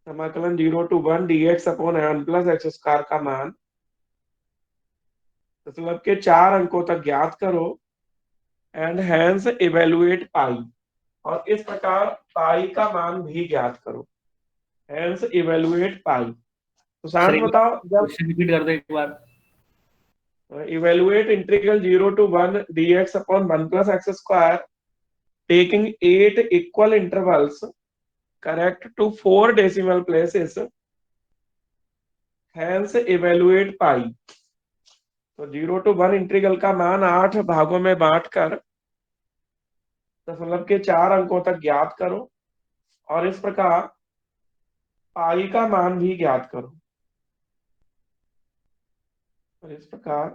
समाकलन 0 to 1 dx अपॉन 1 + x² का मान दशमलव के 4 अंकों तक ज्ञात करो एंड हेंस इवेलुएट पाई। और इस प्रकार पाई का मान भी ज्ञात करो, हेंस इवेलुएट पाई। तो सर शांत एक बताओ, जब क्वेश्चन रिपीट कर दो एक बार। Evaluate integral 0 to 1 dx upon 1 + x², taking 8 equal intervals correct to 4 decimal places, hence evaluate pi। तो 0 to 1 इंटीग्रल का मान 8 भागों में बांटकर दशमलव के 4 अंकों तक ज्ञात करो और इस प्रकार पाई का मान भी ज्ञात करो। और इस प्रकार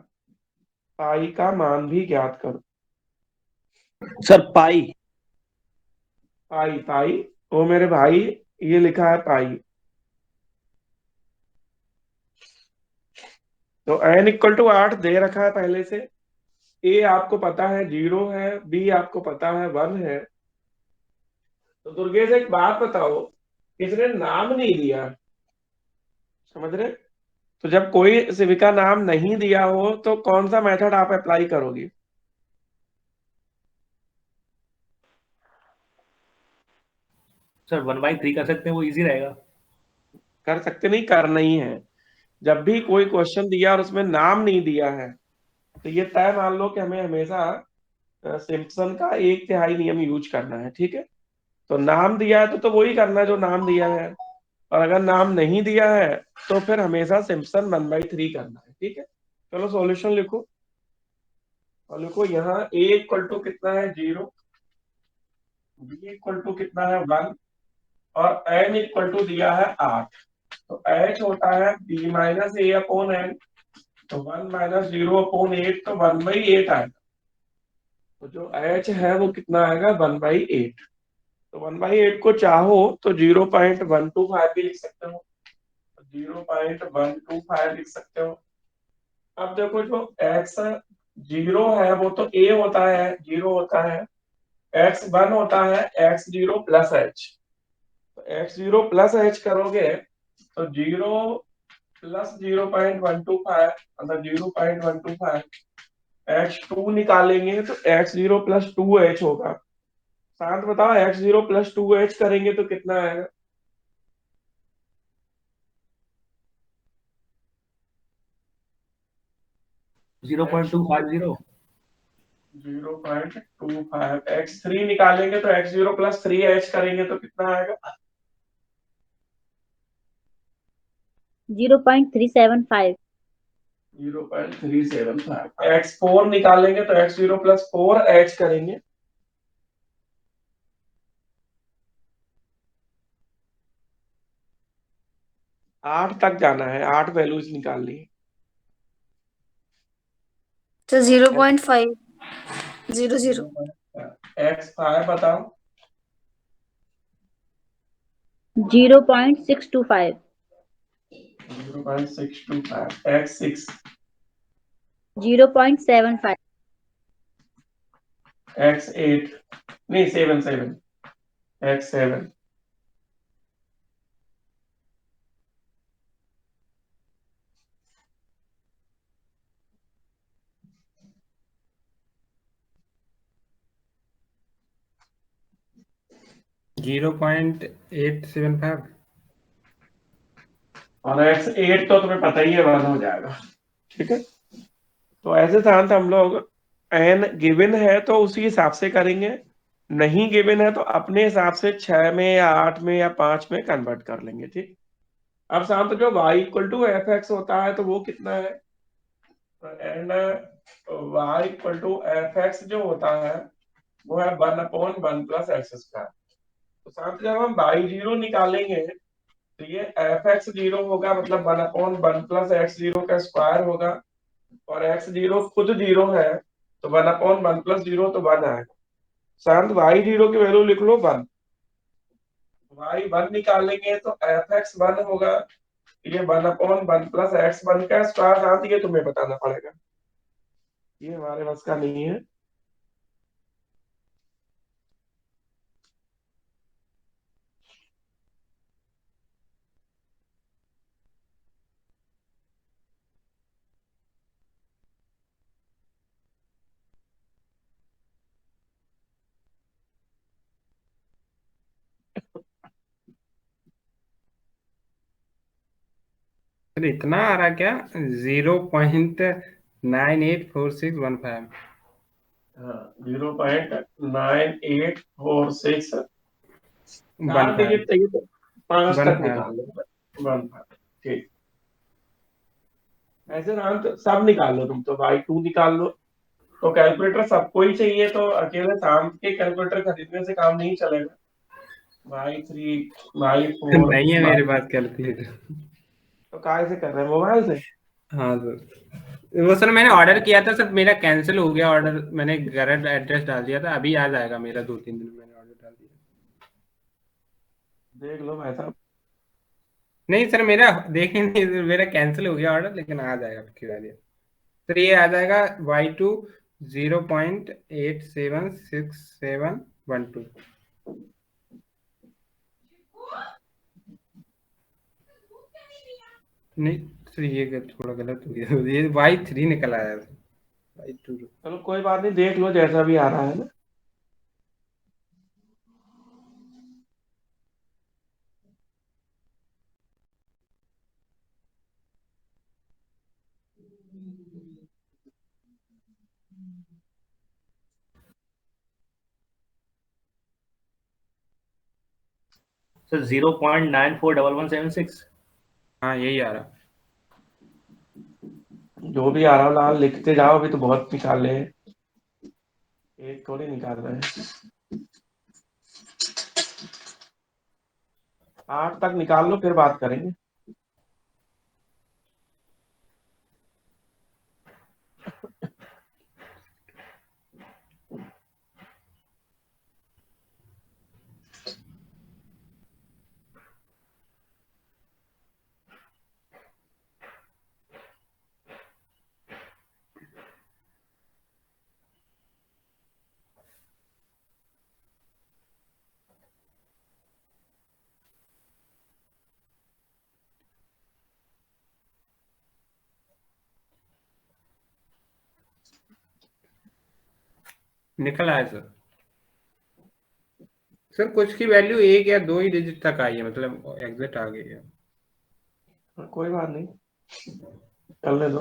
पाई का मान भी ज्ञात करो। सर पाई। पाई पाई ओ मेरे भाई, ये लिखा है पाई। तो n = 8 दे रखा है पहले से। ए आपको पता है 0 है, बी आपको पता है 1 है। तो दुर्गेश एक बात बताओ, इसने नाम नहीं दिया, समझ रहे? तो जब कोई शिविका नाम नहीं दिया हो तो कौन सा मेथड आप अप्लाई करोगे? सर 1/3 कर सकते हैं, वो इजी रहेगा। कर सकते नहीं, करना ही है। जब भी कोई क्वेश्चन दिया और उसमें नाम नहीं दिया है तो ये तय मान लो कि हमें हमेशा सिम्पसन का 1/3 नियम यूज करना है, ठीक है। तो नाम दिया है तो वही करना है जो नाम दिया है, और अगर नाम नहीं दिया है तो फिर हमेशा सिम्पसन 1/3 करना है, ठीक है। चलो सॉल्यूशन लिखो। और लिखो यहाँ a = कितना है 0, b = कितना है 1, और n = दिया है 8। तो h होता है b - a अपॉन n, तो 1 - 0/8, तो 1/8 आएगा। तो जो h है वो कितना आएगा 1/8। तो 1/8 को चाहो तो 0.125 भी लिख सकते हो, 0.125 लिख सकते हो। अब देखो जो x 0 है वो तो a होता है, 0 होता है। x 1 होता है, x0 + h। तो x0 + h करोगे तो 0 + 0.125, मतलब 0.125। x2 निकालेंगे तो x0 + 2h होगा। शांत बताओ, x0 + 2h करेंगे तो कितना आएगा? 0.250। 0.25। x3 निकालेंगे तो x0 + 3h करेंगे तो कितना आएगा? 0.375। 0.375। x4 निकालेंगे तो x0 + 4h करेंगे। आठ तक जाना है, 8 वैल्यूज निकालनी है। तो 0.500। x5 बताओ। 0.625। 0.625। x6। 0.75। x8 नहीं, 7 x7। 0.875। और x8 तो तुम्हें पता ही है 1 हो जाएगा। ठीक है, तो ऐसे साधारणतः हम लोग n गिवन है तो उसी हिसाब से करेंगे, नहीं गिवन है तो अपने हिसाब से 6 में या 8 में या 5 में कन्वर्ट कर लेंगे। ठीक, अब साधारणतः जो y equal to f x होता है तो वो कितना है, and y equal to f x जो होता है वो है 1/1 प्लस एक्स स्क्वायर। तो साथ जब हम बाई जीरो निकालेंगे तो ये एफ एक्स जीरो होगा, मतलब 1/1 प्लस एक्स जीरो का स्क्वायर होगा, और एक्स जीरो खुद जीरो है तो 1/1 प्लस जीरो तो 1 आएगा। शांत वाई जीरो की वैल्यू लिख लो 1, वाई 1 निकालेंगे तो एफ एक्स 1 होगा, ये 1/1 प्लस एक्स 1 का स्क्वायर शांत, ये तुम्हें बताना पड़ेगा, ये हमारे बस का नहीं है। सर इतना आ रहा क्या? 0.984615। हाँ, 0.9846 वन 4 फाइव डिजिट चाहिए तो 5 वन तक फाइव निकाल लो, 1 ठीक। ऐसे नाम तो सब निकाल लो, तुम तो y2 निकाल लो, तो कैलकुलेटर सबको ही चाहिए तो अकेले शाम के कैलकुलेटर खरीदने से काम नहीं चलेगा। y3 y4 नहीं है मेरे y, पास कैलकुलेटर। तो काय से कर रहे हैं, मोबाइल से? हाँ सर, वो सर मैंने ऑर्डर किया था सर, मेरा कैंसिल हो गया ऑर्डर, मैंने गलत एड्रेस डाल दिया था, अभी आ जाएगा मेरा 2-3 दिन में, मैंने ऑर्डर डाल दिया। देख लो भाई साहब। नहीं सर, मेरा देखिए नहीं, मेरा कैंसिल हो गया ऑर्डर, लेकिन आ जाएगा खिला दिया सर, ये आ जाएगा Y2 0.876712। नहीं सर, ये थोड़ा गलत हो गया, ये Y3 निकल आया था, Y2। चलो कोई बात नहीं, देख लो जैसा भी आ रहा है ना। सर 0.941176। हाँ यही आ रहा। जो भी आ रहा हो लाल लिखते जाओ, अभी तो बहुत निकाल ले, एक थोड़ी निकाल रहे हैं। 8 तक निकाल लो फिर बात करेंगे। निकल आया सर। सर कुछ की वैल्यू 1 या 2 ही डिजिट तक आई है, मतलब एग्जिट आ गई है। कोई बात नहीं, चलने दो।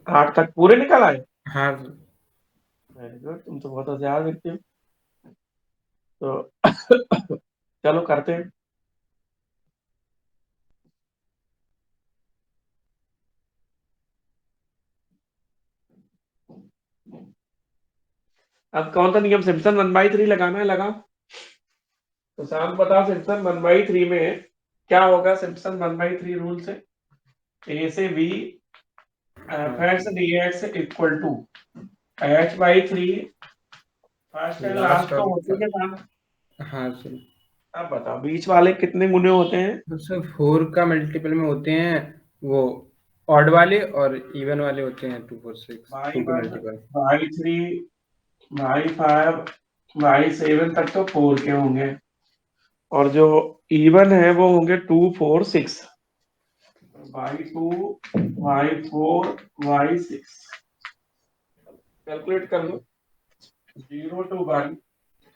8 तक पूरे निकल आए? हाँ सर। वेरी गुड, तुम तो बहुत होशियार व्यक्ति हो। तो चलो करते हैं। अब कौन सा नियम, सिम्पसन 1/3 लगाना है, लगाओ। तो शाम बताओ, सिम्पसन 1/3 में क्या होगा, सिम्पसन 1/3 रूल से ए से b F x D x equal to h/3 first and last last तो और होते के साथ। हाँ सर। अब बताओ बीच वाले कितने गुने होते हैं? तो सर 4 का मल्टीपल में होते हैं वो ऑड वाले, और इवन वाले होते हैं 2 4 6, 2 के y1 multiple. y3 y5 y7 तक तो 4 के होंगे, और जो इवन है वो होंगे 2 4 6, y2 y4 y6। कैलकुलेट कर लो, 0 to 1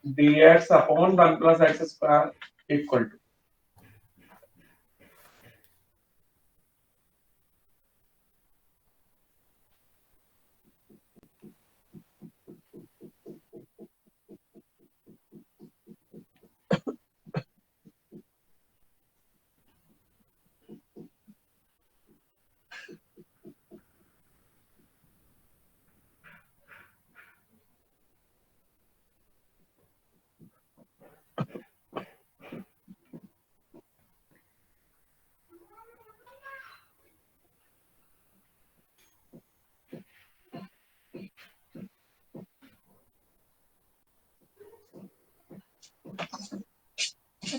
dx upon 1 plus x square equal to,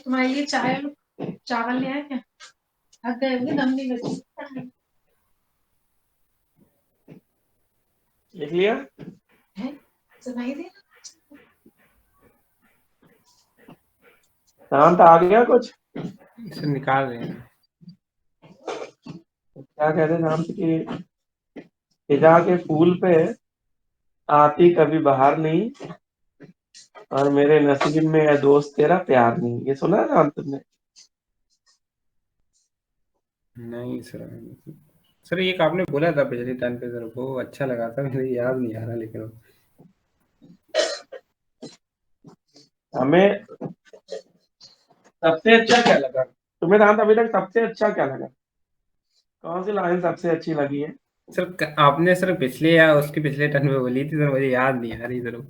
तुम्हारे लिए चाय चावल ले आए क्या? थक गए होंगे, दम नहीं लगी। लिख लिया? सुनाई दे। शांत आ गया कुछ? इसे निकाल रहे हैं। क्या कहते शांत की फिजा के फूल पे आती कभी बाहर नहीं, और मेरे नसीब में है दोस्त तेरा प्यार नहीं। ये सुना है शांत तुमने? नहीं सर ये आपने बोला था पिछले टाइम पे सर, वो अच्छा लगा था, मुझे याद नहीं आ रहा लेकिन हमें सबसे अच्छा क्या लगा तुम्हें शांत? अभी तक सबसे अच्छा क्या लगा? कौन सी लाइन सबसे अच्छी लगी है? सर आपने सर पिछले या उसके पिछले टर्न में बोली थी सर, मुझे याद नहीं आ रही सर।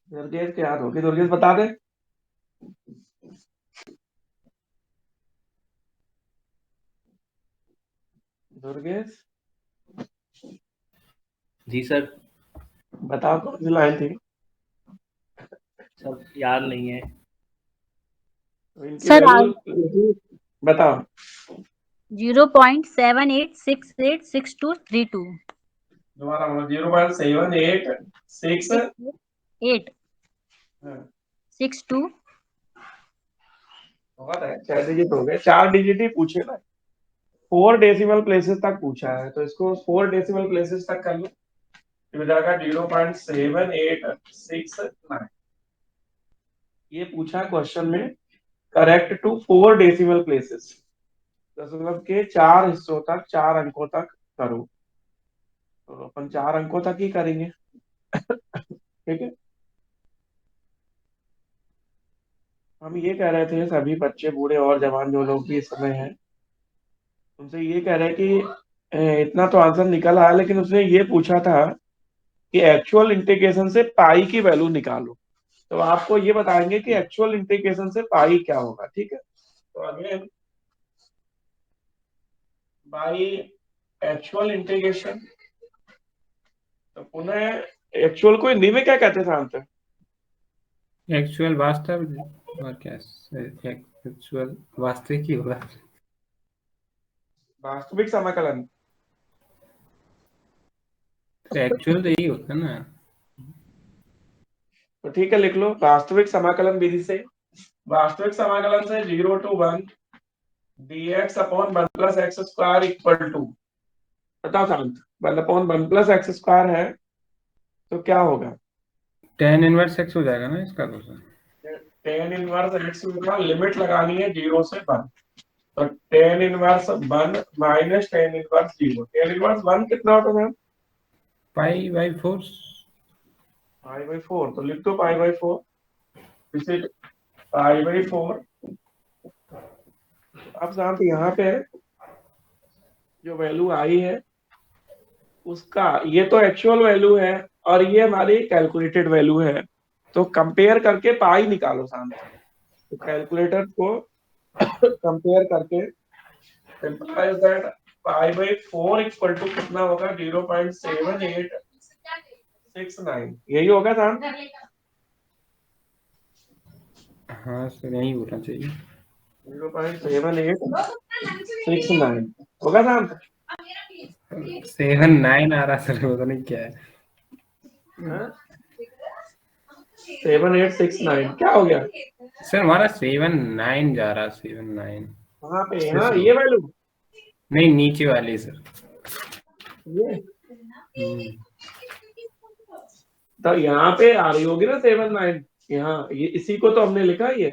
दुर्गेश के याद होगी, दुर्गेश बता दे। दुर्गेश जी सर। बताओ कौन सी लाइन थी? सर याद नहीं है। तो इनकी सर वैल्यू बताओ। 0.78686232 दोबारा बोलो। 0.786 8 62 बहुत है, 6 डिजिट हो गए। 4 डिजिट ही पूछे ना, 4 डेसिमल प्लेसेस तक पूछा है, तो इसको 4 डेसिमल प्लेसेस तक कर लो, तो हो जाएगा 0.7869। ये पूछा क्वेश्चन में, करेक्ट टू 4 डेसिमल प्लेसेस, दशमलव के 4 हिस्सों तक, 4 अंकों तक करो। तो अपन 4 अंकों तक ही करेंगे। ठीक है। हम ये कह रहे थे, सभी बच्चे बूढ़े और जवान जो लोग भी इस समय हैं, उनसे ये कह रहे हैं कि इतना तो आंसर निकल आया, लेकिन उसने ये पूछा था कि एक्चुअल इंटीग्रेशन से पाई की वैल्यू निकालो। तो आपको ये बताएंगे कि एक्चुअल इंटीग्रेशन से पाई क्या होगा। ठीक है। तो अगेन बाई एक्चुअल इंटीग्रेशन, तो पुनः एक्चुअल को हिंदी में क्या कहते हैं शांत? एक्चुअल वास्तव और क्या एक्चुअल वास्तविक ही होगा। वास्तविक समाकलन। एक्चुअल तो यही होता है ना। तो ठीक है, लिख लो वास्तविक समाकलन विधि से। वास्तविक समाकलन से 0 to 1 dx upon 1 plus x square equal to, बताओ शांत, 1 अपॉन 1 प्लस एक्स स्क्वायर है तो क्या होगा? tan इनवर्स x हो जाएगा ना इसका तो सर। tan इनवर्स एक्स होगा, लिमिट लगानी है 0 से 1, तो tan inverse 1 minus tan inverse 0। tan inverse 1 कितना होता है? π/4। π/4, तो लिख दो π/4, इसे π/4। अब शांत यहाँ पे जो वैल्यू आई है उसका, ये तो एक्चुअल वैल्यू है और ये हमारी कैलकुलेटेड वैल्यू है, तो कंपेयर करके पाई निकालो शांत। तो कैलकुलेटर को कंपेयर करके सिंपलाइज दैट, π/4 इक्वल टू कितना होगा? 0.7869। यही होगा शांत? हाँ सर यही होना चाहिए। 0.7869 होगा शांत? 7-9 आ रहा सर, पता नहीं क्या है। 7869 क्या हो गया सर? हमारा 7-9 जा रहा, 7-9 वहां पे। हाँ ये वैल्यू नहीं, नीचे वाली सर। ये, तो यहाँ पे आ रही होगी ना 7/9, यहाँ ये इसी को तो हमने लिखा है, ये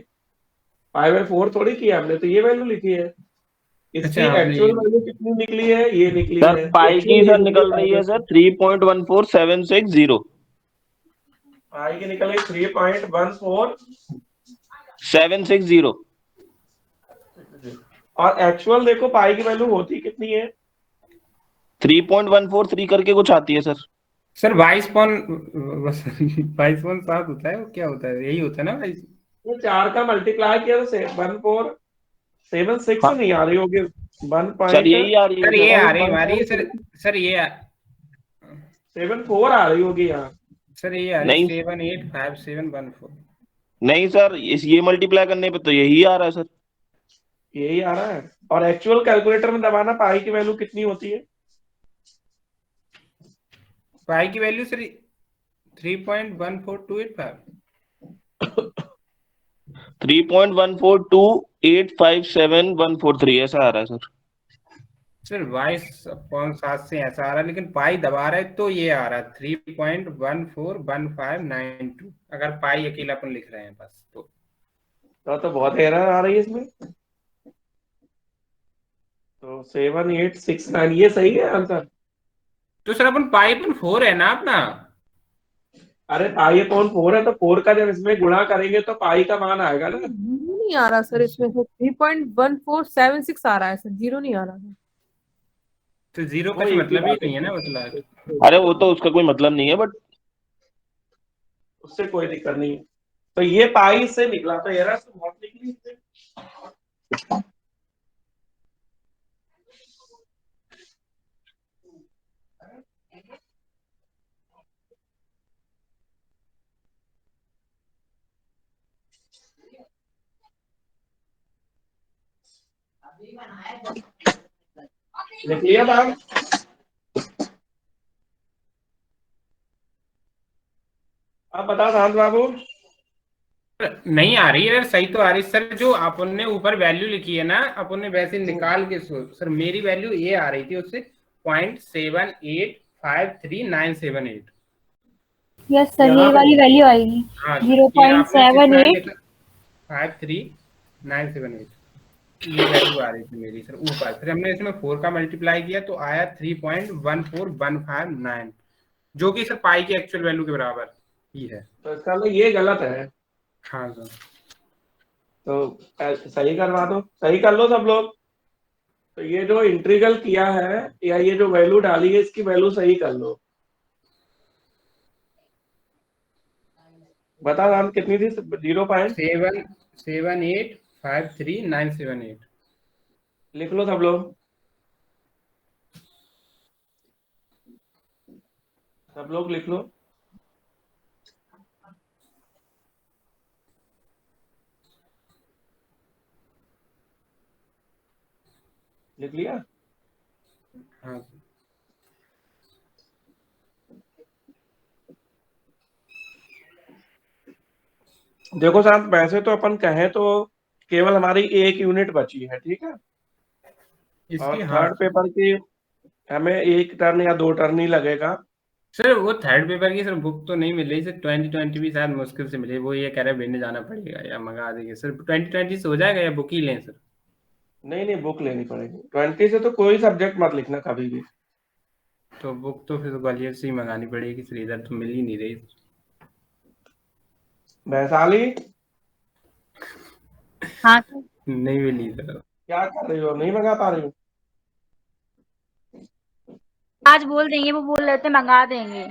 5/4 थोड़ी किया हमने, तो ये वैल्यू लिखी है। इसकी अच्छा, आपने एक्चुअल वैल्यू कितनी निकली है, ये निकली सर है पाई की एक्चुअल, ये सर निकल रही है सर 3.14760 पाई की निकल गई 3.14, 760। और एक्चुअल देखो पाई की वैल्यू होती कितनी है, 3.143 करके कुछ आती है सर। सर 22.7 होता है, वो क्या होता है, यही होता है ना 22? ये 4 का मल्टीप्लाई किया तो 1476 हाँ नहीं आ रही होगी, 1 सर यही आ रही सर है ये सर। आ रही हमारी सर ये 74 आ रही होगी यहाँ। सर ये आ रही नहीं 785714। नहीं सर, इस ये मल्टीप्लाई करने पे तो यही आ रहा है सर। यही आ रहा है, और एक्चुअल कैलकुलेटर में दबाना पाई की वैल्यू कितनी होती है, पाई की वैल्यू सर 3.14285। 3.142857143 ऐसा आ रहा है सर। सर 22/7 से ऐसा आ रहा है, लेकिन पाई दबा रहा है तो ये आ रहा है 3.141592, अगर पाई अकेला अपन लिख रहे हैं बस तो। तो बहुत एरर आ रही है इसमें। तो 7869 ये सही है आंसर। तो सर अपन पाई अपन 4 है ना अपना। अरे पाई अपॉन 4 है, तो 4 का जब इसमें गुणा करेंगे तो पाई का मान आएगा ना। जीरो नहीं आ रहा सर इसमें, तो 3.1476 आ रहा है सर, जीरो नहीं आ रहा है। तो जीरो का वो एक ही मतलब ही बात नहीं है है। ना, मतलब। अरे वो तो उसका कोई मतलब नहीं है, बट उससे कोई दिक्कत नहीं है। तो ये पाई से निकला, तो एरर तो बहुत निकली इससे। लिख लिया मैम? आप बताओ शांत बाबू। नहीं आ रही है सही तो आ रही सर, जो अपन ने ऊपर वैल्यू लिखी है ना, अपन ने वैसे निकाल के सर मेरी वैल्यू ये आ रही थी उससे 0.78539778। यस सर, यहाँ ये पे वाली वैल्यू आएगी हाँ सर, ये आपने कितना 0.78। लिखा? 53978, ये वैल्यू आ रही थी मेरी सर ऊपर। फिर हमने इसमें 4 का मल्टीप्लाई किया तो आया 3.14159, जो कि सर पाई की एक्चुअल वैल्यू के बराबर ही है। तो इसका मतलब ये गलत है, हाँ सर। तो सही करवा दो, सही कर लो सब लोग। तो ये जो इंटीग्रल किया है, या ये जो वैल्यू डाली है, इसकी वैल्यू सही कर लो। बता नाम कितनी थी? 778539778। लिख लो सब लोग, सब लोग लिख लो। लिख लिया? हाँ देखो साहब, वैसे तो अपन कहें तो केवल हमारी एक यूनिट बची है, ठीक है। इसकी और हाँ थर्ड पेपर की हमें 1 टर्न या 2 टर्न ही लगेगा। सर, वो थर्ड पेपर की सर बुक तो नहीं मिल रही सर, 2020 भी शायद मुश्किल से मिले। वो ये कह रहे लेने जाना पड़ेगा या मंगा देंगे सर। 2020 से हो जाएगा या बुक ही लें सर? नहीं नहीं, बुक लेनी पड़ेगी। 20 से तो कोई सब्जेक्ट मत लिखना कभी भी। तो बुक तो फिर ग्वालियर से ही मंगानी पड़ेगी सर, इधर तो मिल ही नहीं रही। वैशाली हाँ नहीं मिली सर। क्या कर रही हो, नहीं मंगा पा रही हो? आज बोल देंगे, वो बोल रहे थे मंगा देंगे।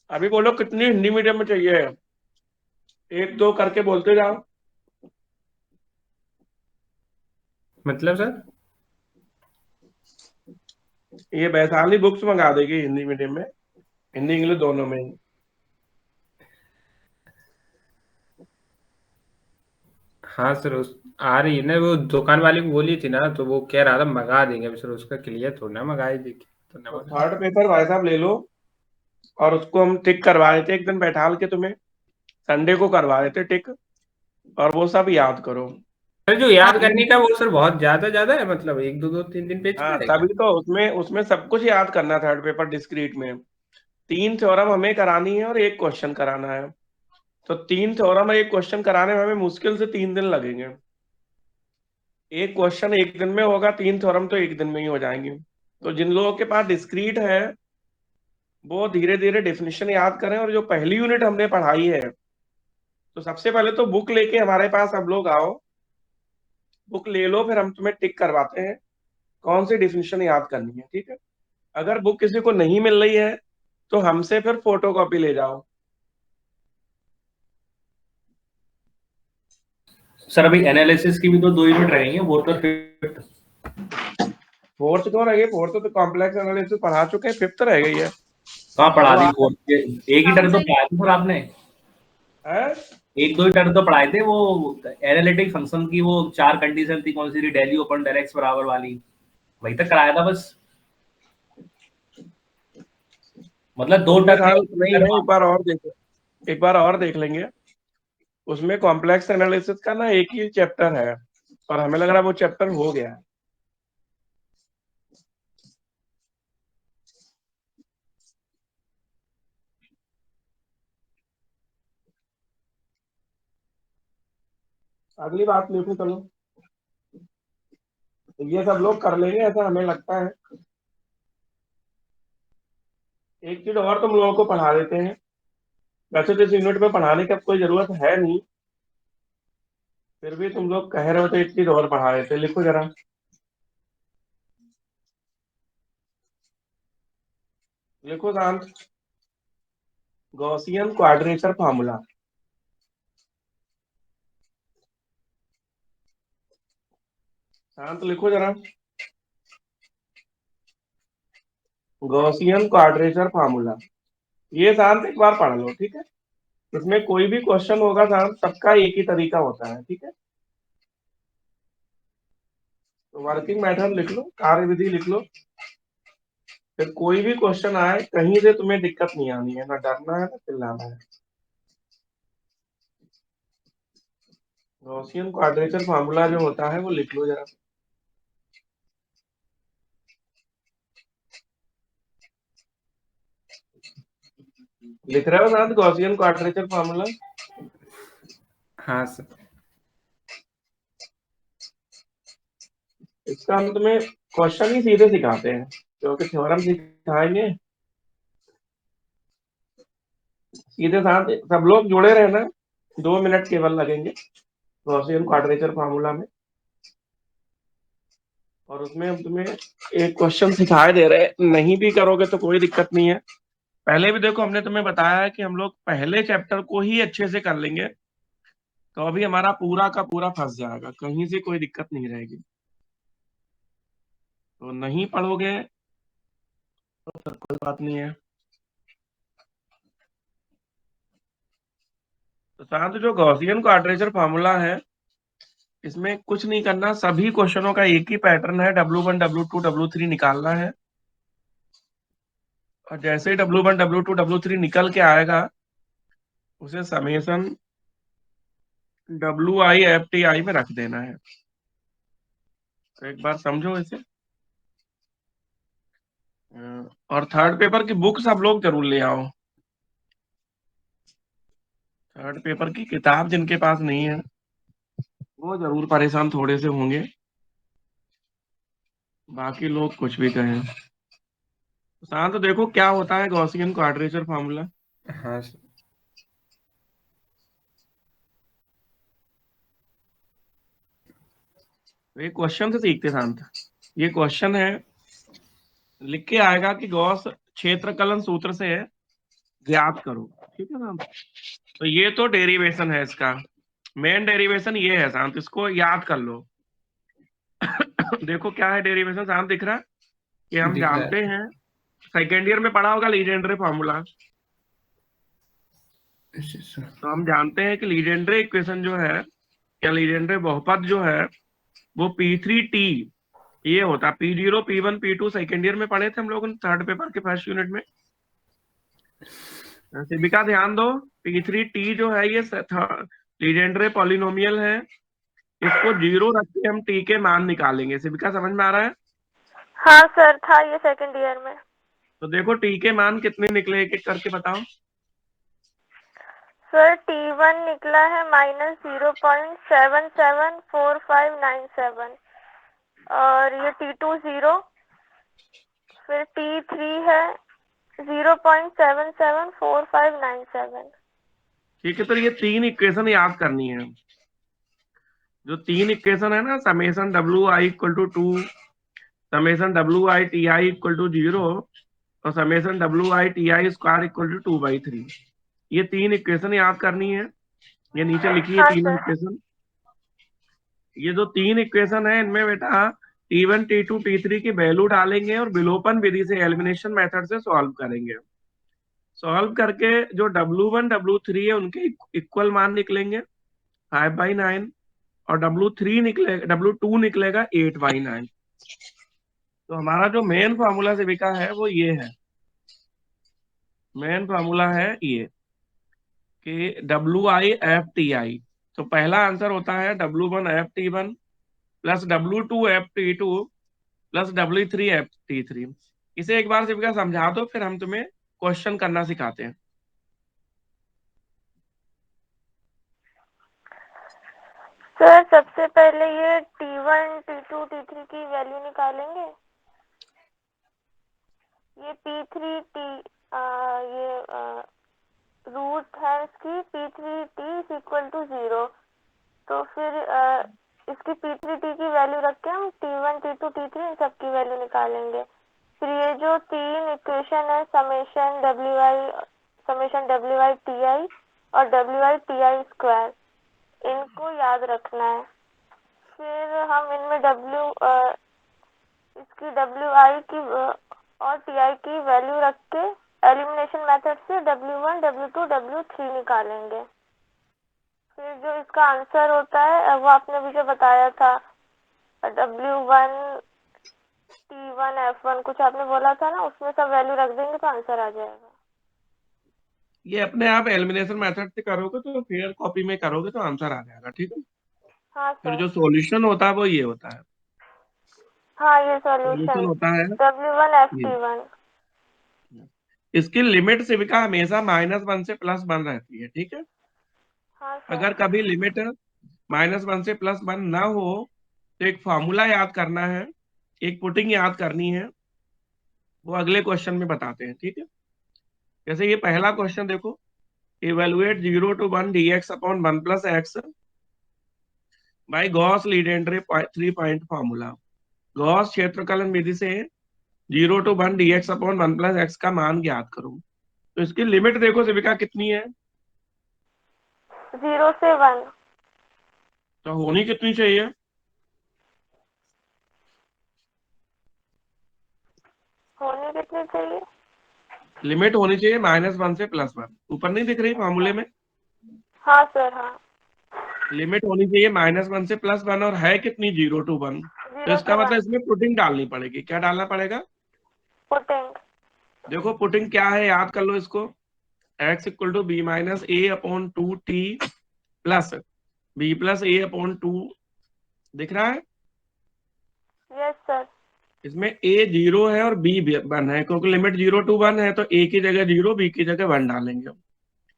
अभी बोलो कितनी हिंदी मीडियम में चाहिए, 1 2 करके बोलते जाओ। मतलब सर ये वैशाली बुक्स मंगा देगी हिंदी मीडियम में, हिंदी इंग्लिश दोनों में। हाँ सर, उस आ रही है ना, वो दुकान वाले को बोली थी ना, तो वो कह रहा था मंगा देंगे। अब सर उसका क्लियर थोड़ा ना मंगाई देखिए तो ना तो मंगाई। थर्ड पेपर भाई साहब ले लो, और उसको हम टिक करवा देते एक दिन बैठाल के, तुम्हें संडे को करवा देते टिक, और वो सब याद करो। सर जो याद करने का वो सर बहुत ज्यादा ज्यादा है, मतलब 1 2 2 3 3 पेज का हाँ, है क्या? तभी तो उसमें उसमें सब कुछ याद करना है थर्ड पेपर डिस्क्रीट में। 3 थ्योरम हमें करानी है और 1 क्वेश्चन कराना है। तो 3 थ्योरम और 1 क्वेश्चन कराने में हमें मुश्किल से 3 दिन लगेंगे। 1 क्वेश्चन 1 दिन में होगा, 3 थ्योरम तो 1 दिन में ही हो जाएंगे। तो जिन लोगों के पास डिस्क्रीट है वो धीरे धीरे डेफिनेशन याद करें। और जो पहली यूनिट हमने पढ़ाई है, तो सबसे पहले तो बुक लेके हमारे पास सब लोग आओ, बुक ले लो, फिर हम तुम्हें टिक करवाते हैं कौन सी डेफिनेशन याद करनी है, ठीक है। अगर बुक किसी को नहीं मिल रही है तो हमसे फिर फोटो कॉपी ले जाओ। सर अभी एनालिसिस की भी तो 2 यूनिट रहेंगे, वो तो फिफ्थ। फोर्थ क्यों रह गई? फोर्थ तो कॉम्प्लेक्स एनालिसिस पढ़ा चुके हैं, फिफ्थ रह गई है। कहाँ पढ़ा वो दी फोर्थ? एक ही टर्म तो पढ़ाया था सर आपने, है 1-2 ही टर्म तो पढ़ाए थे। वो एनालिटिक फंक्शन की वो 4 कंडीशन थी, कौन सी थी? Del u upon del x बराबर वाली, वही तक कराया था बस। मतलब 2 उसमें साल नहीं है, टर्म। एक बार और देख लेंगे। उसमें कॉम्प्लेक्स एनालिसिस का ना एक ही चैप्टर है और हमें लग रहा है वो चैप्टर हो गया है। अगली बात लिखो चलो। ये सब लोग कर लेंगे ऐसा हमें लगता है। एक चीज और तुम लोगों को पढ़ा देते हैं, वैसे तो इस यूनिट में पढ़ाने की अब कोई जरूरत है नहीं, फिर भी तुम लोग कह रहे हो तो एक चीज और पढ़ा देते हैं। लिखो जरा, लिखो शांत, गॉसियन क्वाड्रेचर फार्मूला। शांत लिखो जरा, गॉसियन क्वाड्रेचर फार्मूला। ये शांत एक बार पढ़ लो, ठीक है। इसमें कोई भी क्वेश्चन होगा शांत, सबका एक ही तरीका होता है, ठीक है। तो वर्किंग मेथड लिख लो, कार्य विधि लिख लो, फिर कोई भी क्वेश्चन आए कहीं से तुम्हें दिक्कत नहीं आनी है, ना डरना है ना चिल्लाना है। गॉसियन क्वाड्रेचर फार्मूला जो होता है वो लिख लो जरा। लिख रहे हो शांत गॉसियन क्वाड्रेचर फार्मूला? हाँ सर। इसका हम तुम्हें क्वेश्चन ही सीधे सिखाते हैं, क्योंकि थ्योरम सिखाएंगे सीधे। साथ सब लोग जुड़े रहना, 2 मिनट केवल लगेंगे गॉसियन क्वाड्रेचर फार्मूला में। और उसमें हम तुम्हें एक क्वेश्चन सिखाए दे रहे हैं, नहीं भी करोगे तो कोई दिक्कत नहीं है। पहले भी देखो हमने तुम्हें बताया है कि हम लोग पहले चैप्टर को ही अच्छे से कर लेंगे, तो अभी हमारा पूरा का पूरा फंस जाएगा, कहीं से कोई दिक्कत नहीं रहेगी। तो नहीं पढ़ोगे तो फिर कोई बात नहीं है। तो शांत, जो गॉसियन क्वाड्रेचर फार्मूला है इसमें कुछ नहीं करना, सभी क्वेश्चनों का एक ही पैटर्न है, W1 W2 W3 निकालना है। और जैसे ही W1 W2 W3 निकल के आएगा उसे समेशन WI में रख देना है। तो एक बार समझो इसे। और थर्ड पेपर की बुक सब लोग जरूर ले आओ। थर्ड पेपर की किताब जिनके पास नहीं है वो जरूर परेशान थोड़े से होंगे, बाकी लोग कुछ भी कहें। शांत, देखो क्या होता है गॉसियन क्वाड्रेचर फार्मूला। हाँ सर। ये क्वेश्चन से सीखते शांत। ये क्वेश्चन है, लिख के आएगा कि गॉस क्षेत्रकलन सूत्र से ज्ञात करो, ठीक है ना। तो ये तो डेरिवेशन है इसका, मेन डेरिवेशन ये है शांत, इसको याद कर लो। देखो क्या है डेरिवेशन शांत, दिख रहा है कि हम दिख रहा जानते है। हैं, सेकेंड ईयर में पढ़ा होगा लीजेंड्रे फार्मूला। अच्छा सर। तो हम जानते हैं कि लीजेंड्रे इक्वेशन जो है या लीजेंड्रे बहुपद जो है वो P3T ये होता है। P0 P1 P2 second year में पढ़े थे हम लोग थर्ड पेपर के फर्स्ट यूनिट में। शिविका ध्यान दो, P3T जो है ये लीजेंड्रे पॉलिनोमियल है, इसको 0 रख के हम T के मान निकालेंगे। शिविका समझ में आ रहा है? हाँ सर, था ये सेकंड ईयर में। तो देखो टी के मान कितने निकले, एक एक करके बताओ। सर T1 निकला है -0.774597 और ये T2 0, फिर T3 है 0.774597। ठीक है, तो ये 3 इक्वेशन याद करनी है। जो 3 इक्वेशन है ना, समेशन WI = 2, समेशन WI/TI = 0 और समेशन WI/TI² = 2/3। ये 3 इक्वेशन याद करनी है। ये नीचे लिखी है हाँ तीनों सर। इक्वेशन। ये जो 3 इक्वेशन है इनमें बेटा T1, T2, T3 की वैल्यू डालेंगे और विलोपन विधि से, एलिमिनेशन मेथड से सॉल्व करेंगे। सॉल्व करके जो W1 W3 है उनके इक्वल मान निकलेंगे 5/9 और W2 निकलेगा 8/9। तो हमारा जो मेन फार्मूला सेविका है वो ये है, मेन फार्मूला है ये कि WI/FTI। तो पहला आंसर होता है W1/FT1 plus W2/FT2 plus W3/FT3। इसे एक बार सेविका समझा दो, फिर हम तुम्हें क्वेश्चन करना सिखाते हैं। सर सबसे पहले ये T1, T2, T3 की वैल्यू निकालेंगे। ये ये रूट है इसकी P3T = 0, तो फिर इसकी P3T की वैल्यू रख के हम T1, T2, T3 इन सब की वैल्यू निकालेंगे। फिर ये जो 3 इक्वेशन है समेशन WI/TI और WI/TI², इनको याद रखना है। फिर हम इनमें इसकी WI की और TI की वैल्यू रख के एलिमिनेशन मेथड से W1, W2, W3 निकालेंगे। फिर जो इसका आंसर होता है वो आपने अभी जो बताया था, W1 T1 F1 कुछ आपने बोला था ना, उसमें सब वैल्यू रख देंगे तो आंसर आ जाएगा। ये अपने आप एलिमिनेशन मेथड से करोगे तो फिर कॉपी में करोगे तो आंसर आ जाएगा। ठीक है, हाँ फिर सर। जो सॉल्यूशन होता है वो ये होता है। हाँ ये सॉल्यूशन सॉल्यूशन होता है W1 ये। FT1। इसकी लिमिट सेविका हमेशा -1 से +1 रहती है। ठीक है, हाँ सर। अगर कभी लिमिट -1 से +1 ना हो तो एक फॉर्मूला याद करना है, एक पुटिंग याद करनी है, वो अगले क्वेश्चन में बताते हैं। ठीक है, जैसे ये पहला क्वेश्चन देखो, evaluate 0 to 1 dx/1 + x by Gauss Legendre 3 point formula. Gauss क्षेत्रकलन विधि से 0 to 1 dx/1 + x का मान ज्ञात करो। तो इसकी लिमिट देखो सेविका कितनी है, 0 से 1। तो होनी कितनी चाहिए, होनी कितनी चाहिए? लिमिट होनी चाहिए -1 से +1। ऊपर नहीं दिख रही फॉर्मूले में? हाँ सर। हाँ लिमिट होनी चाहिए -1 से +1 और है कितनी, 0 to 1। तो 0 इसका से मतलब 1 इसमें पुटिंग डालनी पड़ेगी। क्या डालना पड़ेगा? पुटिंग। देखो पुटिंग क्या है, याद कर लो इसको। x = b - a/2t plus b + a/2 दिख रहा है? Yes sir. इसमें a 0 है और b 1 है, क्योंकि लिमिट 0 to 1 है तो a की जगह 0, b की जगह 1 डालेंगे।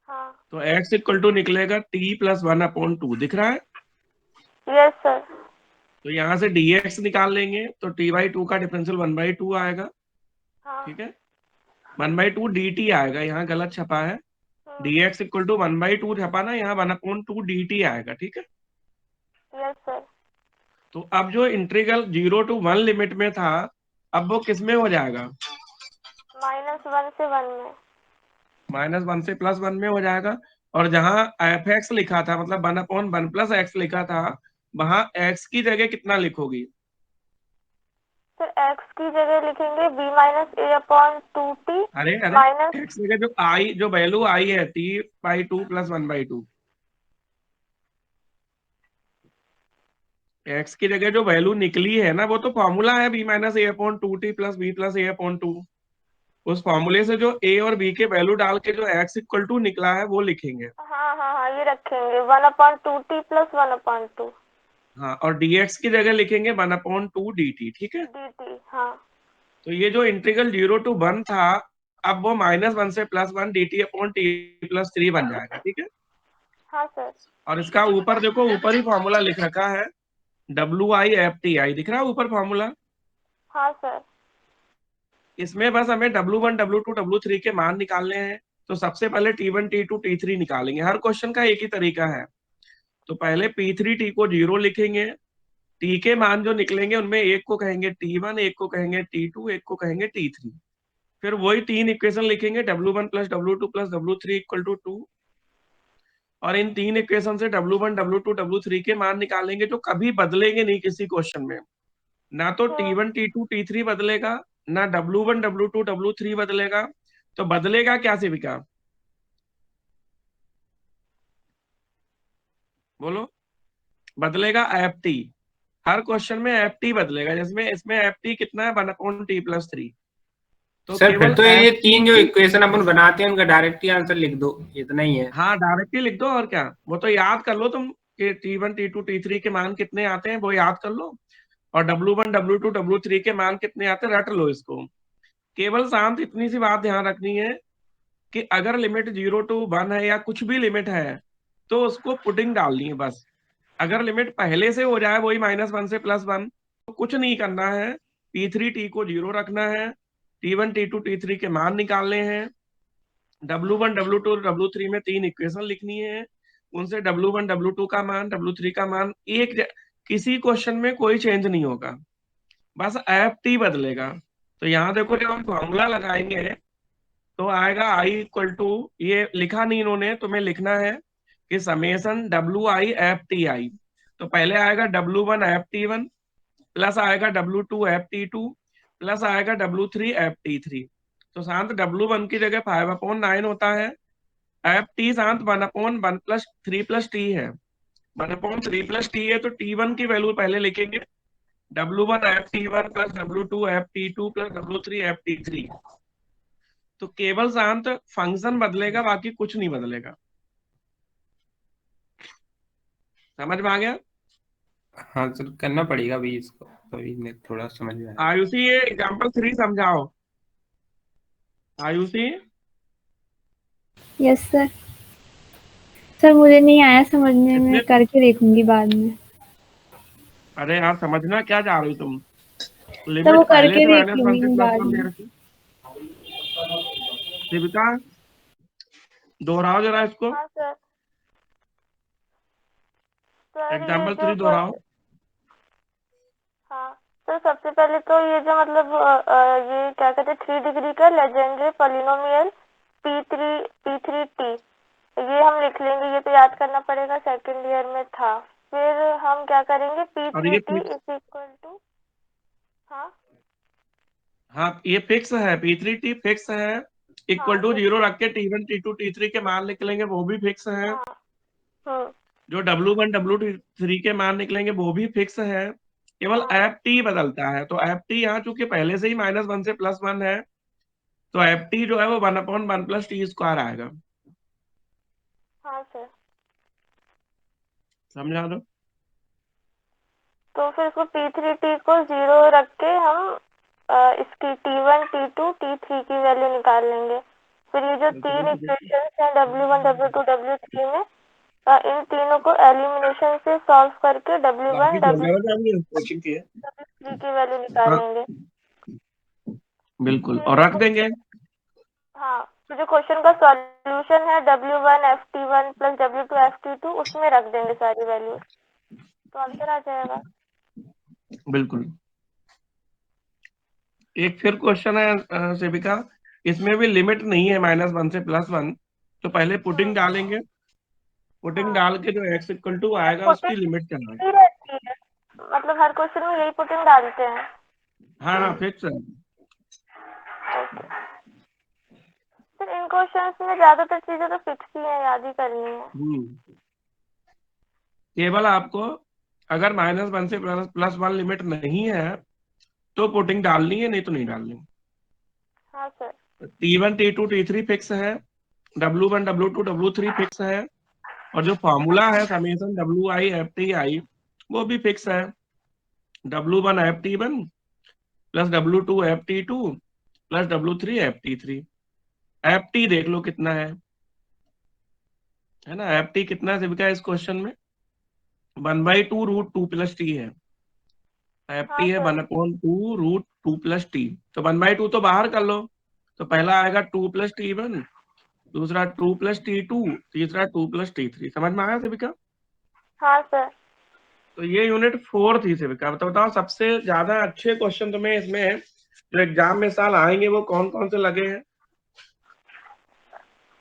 हाँ तो x = निकलेगा t + 1/2। दिख रहा है? Yes sir. तो यहाँ से dx निकाल लेंगे तो t/2 का डिफरेंशियल 1/2 आएगा। हाँ। ठीक है, 1/2 dt आएगा, यहाँ गलत छपा है। dx = 1/2 छपा ना, यहाँ 1/2 dt आएगा। ठीक है, यस सर। तो अब जो इंटीग्रल 0 to 1 लिमिट में था, अब वो किस में हो जाएगा, -1 से 1 में। -1 से +1 में हो जाएगा। और जहां fx लिखा था, मतलब 1/1 + x लिखा था, वहां x की जगह कितना लिखोगी? सर x की जगह लिखेंगे b - a/2t अरे माइनस। x की जगह जो वैल्यू आई है t/2 + 1/2, x की जगह जो वैल्यू निकली है ना, वो तो फॉर्मूला है b - a/2t + b + a/2। उस फॉर्मूले से जो a और b के वैल्यू डाल के जो x = निकला है वो लिखेंगे। हाँ हाँ हाँ ये रखेंगे 1/2t + 1/2 हाँ, और dx की जगह लिखेंगे 1/2 dt। ठीक है, dt। हाँ तो ये जो इंटीग्रल 0 to 1 था, अब वो -1 से +1 dt/t+3 बन जाएगा, ठीक है। हाँ सर। और इसका ऊपर देखो, ऊपर ही फॉर्मूला लिख रखा है, WI/FTI दिख रहा है ऊपर फॉर्मूला। हाँ सर। इसमें बस हमें W1 W2 W3 के मान निकालने हैं। तो सबसे पहले T1 T2 T3 निकालेंगे। हर क्वेश्चन का एक ही तरीका है। तो पहले P3 T को 0 लिखेंगे, T के मान जो निकलेंगे उनमें एक को कहेंगे T1, एक को कहेंगे T2, एक को कहेंगे T3। फिर वही 3 इक्वेशन लिखेंगे, W1 + W2 + W3 = 2। और इन 3 इक्वेशन से W1 W2 W3 के मान निकालेंगे, जो कभी बदलेंगे नहीं किसी क्वेश्चन में। ना तो T1 T2 T3 बदलेगा, ना W1 W2 W3 बदलेगा। तो बदलेगा क्या शिविका, बोलो? बदलेगा FT। हर क्वेश्चन में FT बदलेगा, जिसमें इसमें FT कितना है, 1/t+3। तो सर फिर केवल तो ये FT, तीन जो इक्वेशन अपन बनाते हैं उनका डायरेक्ट ही आंसर लिख दो, इतना ही है। हाँ डायरेक्टली लिख दो, और क्या। वो तो याद कर लो तुम कि T1 T2 T3 के मान कितने आते हैं, वो याद कर लो। और W1 W2 W3 के मान कितने आते हैं, रट लो इसको। केवल शांत इतनी सी बात ध्यान रखनी है कि अगर लिमिट 0 to 1 है या कुछ भी लिमिट है, तो उसको पुटिंग डालनी है बस। अगर लिमिट पहले से हो जाए वही -1 से +1, तो कुछ नहीं करना है। P3 T को 0 रखना है, T1 T2 T3 के मान निकालने हैं, W1 W2 W3 में 3 इक्वेशन लिखनी है, उनसे W1 W2 का मान W3 का मान किसी क्वेश्चन में कोई चेंज नहीं होगा, बस FT बदलेगा। तो यहाँ देखो, जब हम फॉर्मूला लगाएंगे तो आएगा I = ये लिखा नहीं इन्होंने, तुम्हें लिखना है कि समेशन WI/FTI। तो पहले आएगा W1/FT1 प्लस आएगा W2/FT2 प्लस आएगा W3/FT3। तो शांत W1 की जगह 5/9 होता है, FT शांत 1/1 + 3 + T है, 1/3 + T है। तो T1 की वैल्यू पहले लिखेंगे, W1/FT1 + W2/FT2 + W3/FT3। तो केवल शांत फंक्शन बदलेगा, बाकी कुछ नहीं बदलेगा। समझ में आ गया? हाँ सर, करना पड़ेगा अभी इसको, तभी मैं थोड़ा समझ में आया। आयुषी, ये एग्जाम्पल 3 समझाओ। Ayushi, yes sir. सर मुझे नहीं आया समझने में, इसमें करके देखूंगी बाद में। अरे यार, समझना क्या चाह रही तुम? तो वो लिमिट पहले करके से देख -1 से लूंगी बाद +1 में। दे रखी। शिविका, दोहराओ जरा इसको, हाँ सर। सर ये एग्जाम्पल जो 3 दोहराओ। हाँ तो सबसे पहले तो ये जो मतलब ये क्या कहते हैं 3 डिग्री का लेजेंडरी पॉलिनोमियल P3T, ये हम लिख लेंगे। ये तो याद करना पड़ेगा, सेकंड ईयर में था। फिर हम क्या करेंगे, और ये P3T फिक्स, = हाँ हाँ ये फिक्स है, P3T फिक्स है, हाँ = 0 रख के T1 T2 T3 के मान निकलेंगे, वो भी फिक्स है। हाँ। जो W1 W3 के मान निकलेंगे वो भी फिक्स है। केवल FT बदलता है। तो FT यहाँ चूंकि पहले से ही -1 से +1 है, तो FT जो है वो 1/1 + T² आएगा। हाँ सर। समझा दो? तो फिर इसको P3T को 0 रख के हम इसकी T1 T2 T3 की वैल्यू निकाल लेंगे। फिर ये जो 3 इक्वेशन है W1 W2 W3 में, इन तीनों को एलिमिनेशन से सॉल्व करके W1 कोचिंग की है। W3 की वैल्यू निकालेंगे। बिल्कुल, और रख देंगे। हाँ तो जो क्वेश्चन का सॉल्यूशन है W1/FT1 + W2/FT2, उसमें रख देंगे सारी वैल्यू, तो आंसर आ जाएगा। बिल्कुल। एक फिर क्वेश्चन है सेविका, इसमें भी लिमिट नहीं है -1 से +1। तो पहले पुटिंग डालेंगे, पुटिंग डाल के जो x = आएगा उसकी लिमिट चलाएंगे। पुटिंग रहती है, मतलब हर क्वेश्चन में यही पुटिंग डालते हैं। हाँ हाँ फिक्स है। ओके। फिर इन क्वेश्चंस में ज्यादातर चीजें तो फिक्स ही है, याद ही करनी है। केवल आपको अगर -1 से +1 लिमिट नहीं है तो पुटिंग डालनी है, नहीं तो नहीं डालनी। हाँ sir. T1 T2 T3 fix है, W1 W2 W3 फिक्स है, और जो फॉर्मूला है समेशन WI/FTI वो भी फिक्स है, W1/FT1 plus W2 FT2 plus W3 FT3। FT देख लो कितना है ना, FT कितना से बिका इस क्वेश्चन में, 1/2 √2 प्लस टी है। FT है 1/2 √2 प्लस टी, तो 1/2 तो बाहर कर लो, तो पहला आएगा 2 प्लस T1, दूसरा 2 प्लस T2, तीसरा 2 प्लस T3। समझ में आया सेविका? हाँ सर। तो ये यूनिट 4 थी सेविका। तो बताओ सबसे ज्यादा अच्छे क्वेश्चन तुम्हें इसमें जो एग्जाम में साल आएंगे वो कौन कौन से लगे हैं?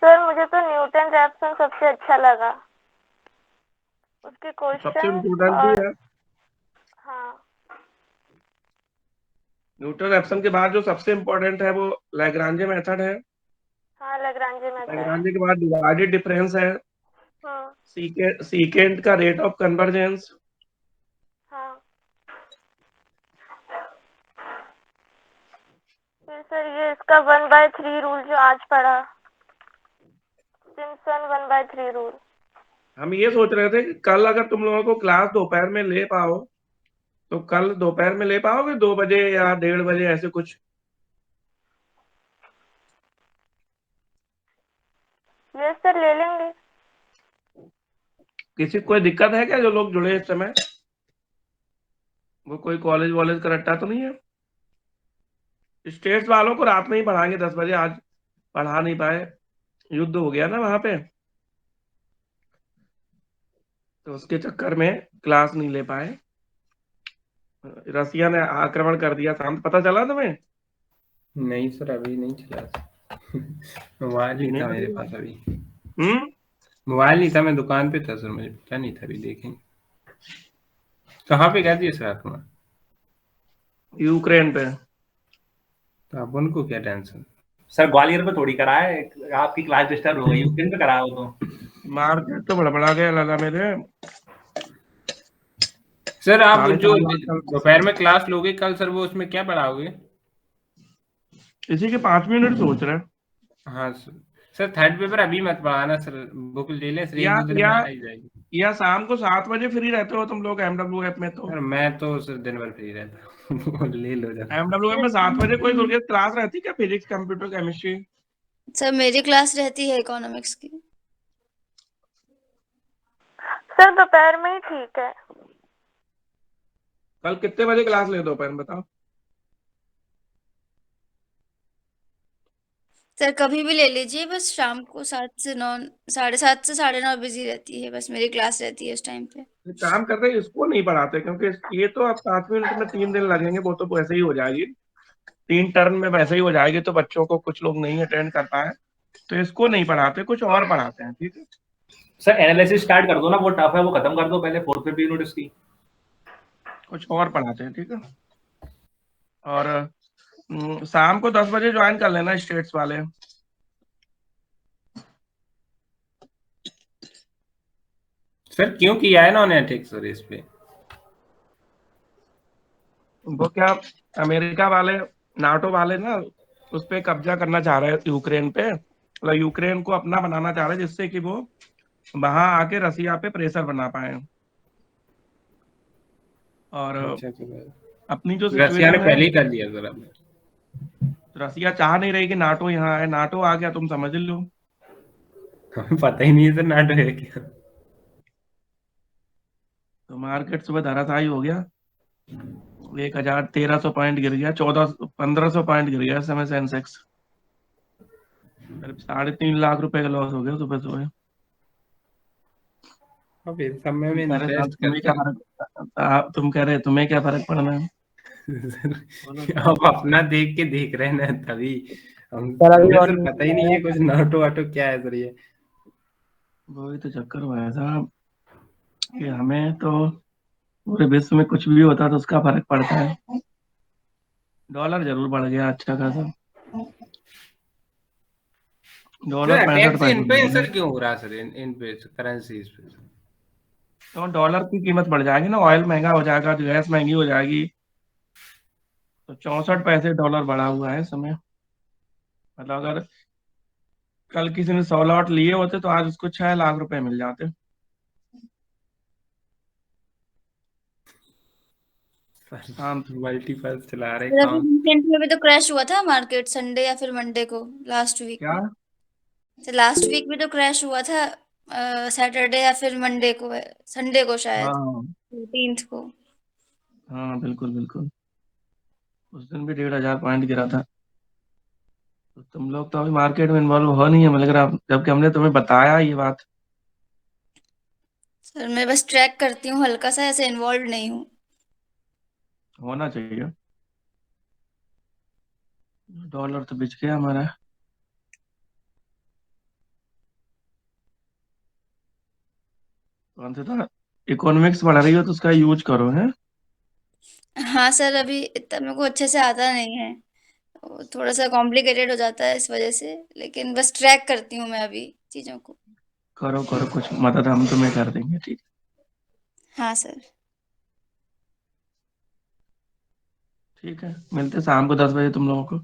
सर मुझे तो न्यूटन रैप्सन सबसे अच्छा लगा, उसके सबसे क्वेश्चन इम्पोर्टेंट भी और है। हाँ न्यूटन रैप्सन के बाद जो सबसे इम्पोर्टेंट है वो लैग्रांजे मेथड है। हाँ लैग्रांजे मेथड। लैग्रांजे के बाद डिवाइडेड डिफरेंस है, हाँ सीकेंट का रेट ऑफ कन्वर्जेंस, हाँ। फिर सर ये इसका 1/3 रूल जो आज पढ़ा, सिम्पसन 1/3 रूल। हम ये सोच रहे थे कि कल अगर तुम लोगों को क्लास दोपहर में ले पाओ तो कल दोपहर में ले पाओगे 2 बजे या 1:30 बजे ऐसे कुछ? यस सर ले लेंगे। किसी को कोई दिक्कत है क्या? जो लोग जुड़े इस समय वो कोई कॉलेज वॉलेज का रट्टा तो नहीं है? स्टेट्स वालों को रात में ही पढ़ाएंगे 10 बजे, आज पढ़ा नहीं पाए, युद्ध हो गया ना वहां पे, तो उसके चक्कर में क्लास नहीं ले पाए। रसिया ने आक्रमण कर दिया शांत, पता चला तुम्हें? नहीं सर अभी नहीं चला मोबाइल नहीं था मेरे पास अभी। मोबाइल नहीं था, मैं दुकान पे था सर, मुझे पता नहीं था, अभी देखेंगे। कहाँ पे गए थे सर आक्रमण? यूक्रेन पे। तो अब उनको क्या टेंशन? सर ग्वालियर पे थोड़ी करा है, आपकी क्लास डिस्टर्ब हो गई, यूक्रेन पे करा हो तो। मार्केट तो बड़बड़ा गया लाला मेरे। सर आप साढ़े जो 4 लाख दोपहर में क्लास लोगे कल सर, वो उसमें क्या पढ़ाओगे? इसी के 5 मिनट सोच रहे हैं। हाँ सर थर्ड पेपर अभी मत पढ़ाना सर, बुक ले लें सर, एक दो दिन में आ ही जाएगी। या शाम को 7 बजे फ्री रहते हो तुम लोग MWF में? तो सर मैं तो सर दिन भर फ्री रहता हूँ ले लो जरा। MWF में 7 बजे कोई तुरंत क्लास रहती क्या? Physics, computer, chemistry? सर मेरी क्लास रहती है इकोनॉमिक्स की। सर दोपहर में ही ठीक है। कल कितने बजे क्लास ले दोपहर में बताओ? सर कभी भी ले लीजिए, बस शाम को 7 से 9, 7:30 से 9:30 बिजी रहती है, बस मेरी क्लास रहती है उस टाइम पे। काम करते हैं इसको नहीं पढ़ाते, क्योंकि ये तो अब 5 मिनट में 3 दिन लगेंगे, वो तो वैसे ही हो जाएगी, 3 टर्न में वैसे ही हो जाएगी, तो बच्चों को कुछ लोग नहीं अटेंड कर पाए तो इसको नहीं पढ़ाते, कुछ और पढ़ाते हैं। ठीक है सर एनालिसिस स्टार्ट कर दो ना, वो टफ है, वो खत्म कर दो पहले 4th पेपर यूनिट इसकी, कुछ और पढ़ाते हैं। ठीक है, और शाम को 10 बजे ज्वाइन कर लेना स्टेट्स वाले। सर क्यों किया है नॉन एथिक्स सर इस पे? वो क्या, अमेरिका वाले, नाटो वाले ना उस पे कब्जा करना चाह रहे हैं यूक्रेन पे, मतलब यूक्रेन को अपना बनाना चाह रहे हैं, जिससे कि वो वहां आके रसिया पे प्रेशर बना पाए। और अच्छा अपनी जो रसिया ने सिचुएशन है, पहले ही कर दिया सर। अब रसिया चाह नहीं रही कि नाटो यहाँ आए, नाटो आ गया तुम समझ लो। हमें पता ही नहीं है सर नाटो है क्या। तो मार्केट सुबह धराशायी हो गया, 1,1300 पॉइंट गिर गया, 1500 पॉइंट गिर गया इस समय सेंसेक्स, 3.5 लाख रुपए का लॉस हो गया सुबह सुबह। अब इस समय में इन्वेस्ट करते तुम कह रहे तुम्हें क्या फर्क पड़ना है? आप अपना देख के देख रहे हैं ना, तभी हम सर पता ही नहीं है कुछ नाटो वाटो क्या है सर ये। वही तो चक्कर हुआ है साहब कि हमें तो पूरे विश्व में कुछ भी होता है तो उसका फर्क पड़ता है। डॉलर जरूर बढ़ गया अच्छा खासा, डॉलर 65 पैसे इन्फ्लुएंसर क्यों हो रहा सर इन पे करेंसीज पे? तो डॉलर की कीमत बढ़ जाएगी ना, ऑयल महंगा हो जाएगा, गैस महंगी हो जाएगी, तो 64 पैसे डॉलर बढ़ा हुआ है इस समय। मतलब अगर कल किसी ने 100 लॉट लिए होते तो आज उसको 6 लाख रुपए मिल जाते। हाँ मल्टीपल चला रहे सर अभी काम। रिसेंट में भी तो क्रैश हुआ था मार्केट, संडे या फिर मंडे को, लास्ट वीक क्या? में। तो लास्ट वीक भी तो क्रैश हुआ था, सैटरडे या फिर मंडे को, संडे को शायद, हाँ 14th को। हाँ बिल्कुल बिल्कुल, उस दिन भी 1,500 पॉइंट गिरा था। तो तुम लोग तो अभी मार्केट में इन्वॉल्व हो नहीं है, मतलब अगर आप, जबकि हमने तुम्हें बताया ये बात। सर मैं बस ट्रैक करती हूँ, हल्का सा, ऐसे इन्वॉल्व नहीं हूँ। होना चाहिए। डॉलर तो बिच गया हमारा। कौन सा था? इकोनॉमिक्स पढ़ रही हो तो उसका यूज करो है। हाँ सर, अभी इतना मेरे को अच्छे से आता नहीं है, वो थोड़ा सा कॉम्प्लिकेटेड हो जाता है इस वजह से, लेकिन बस ट्रैक करती हूँ मैं अभी चीजों को। करो करो, कुछ मदद हम तुम्हें कर देंगे, ठीक। हाँ सर। ठीक है, मिलते शाम को 10 बजे तुम लोगों को।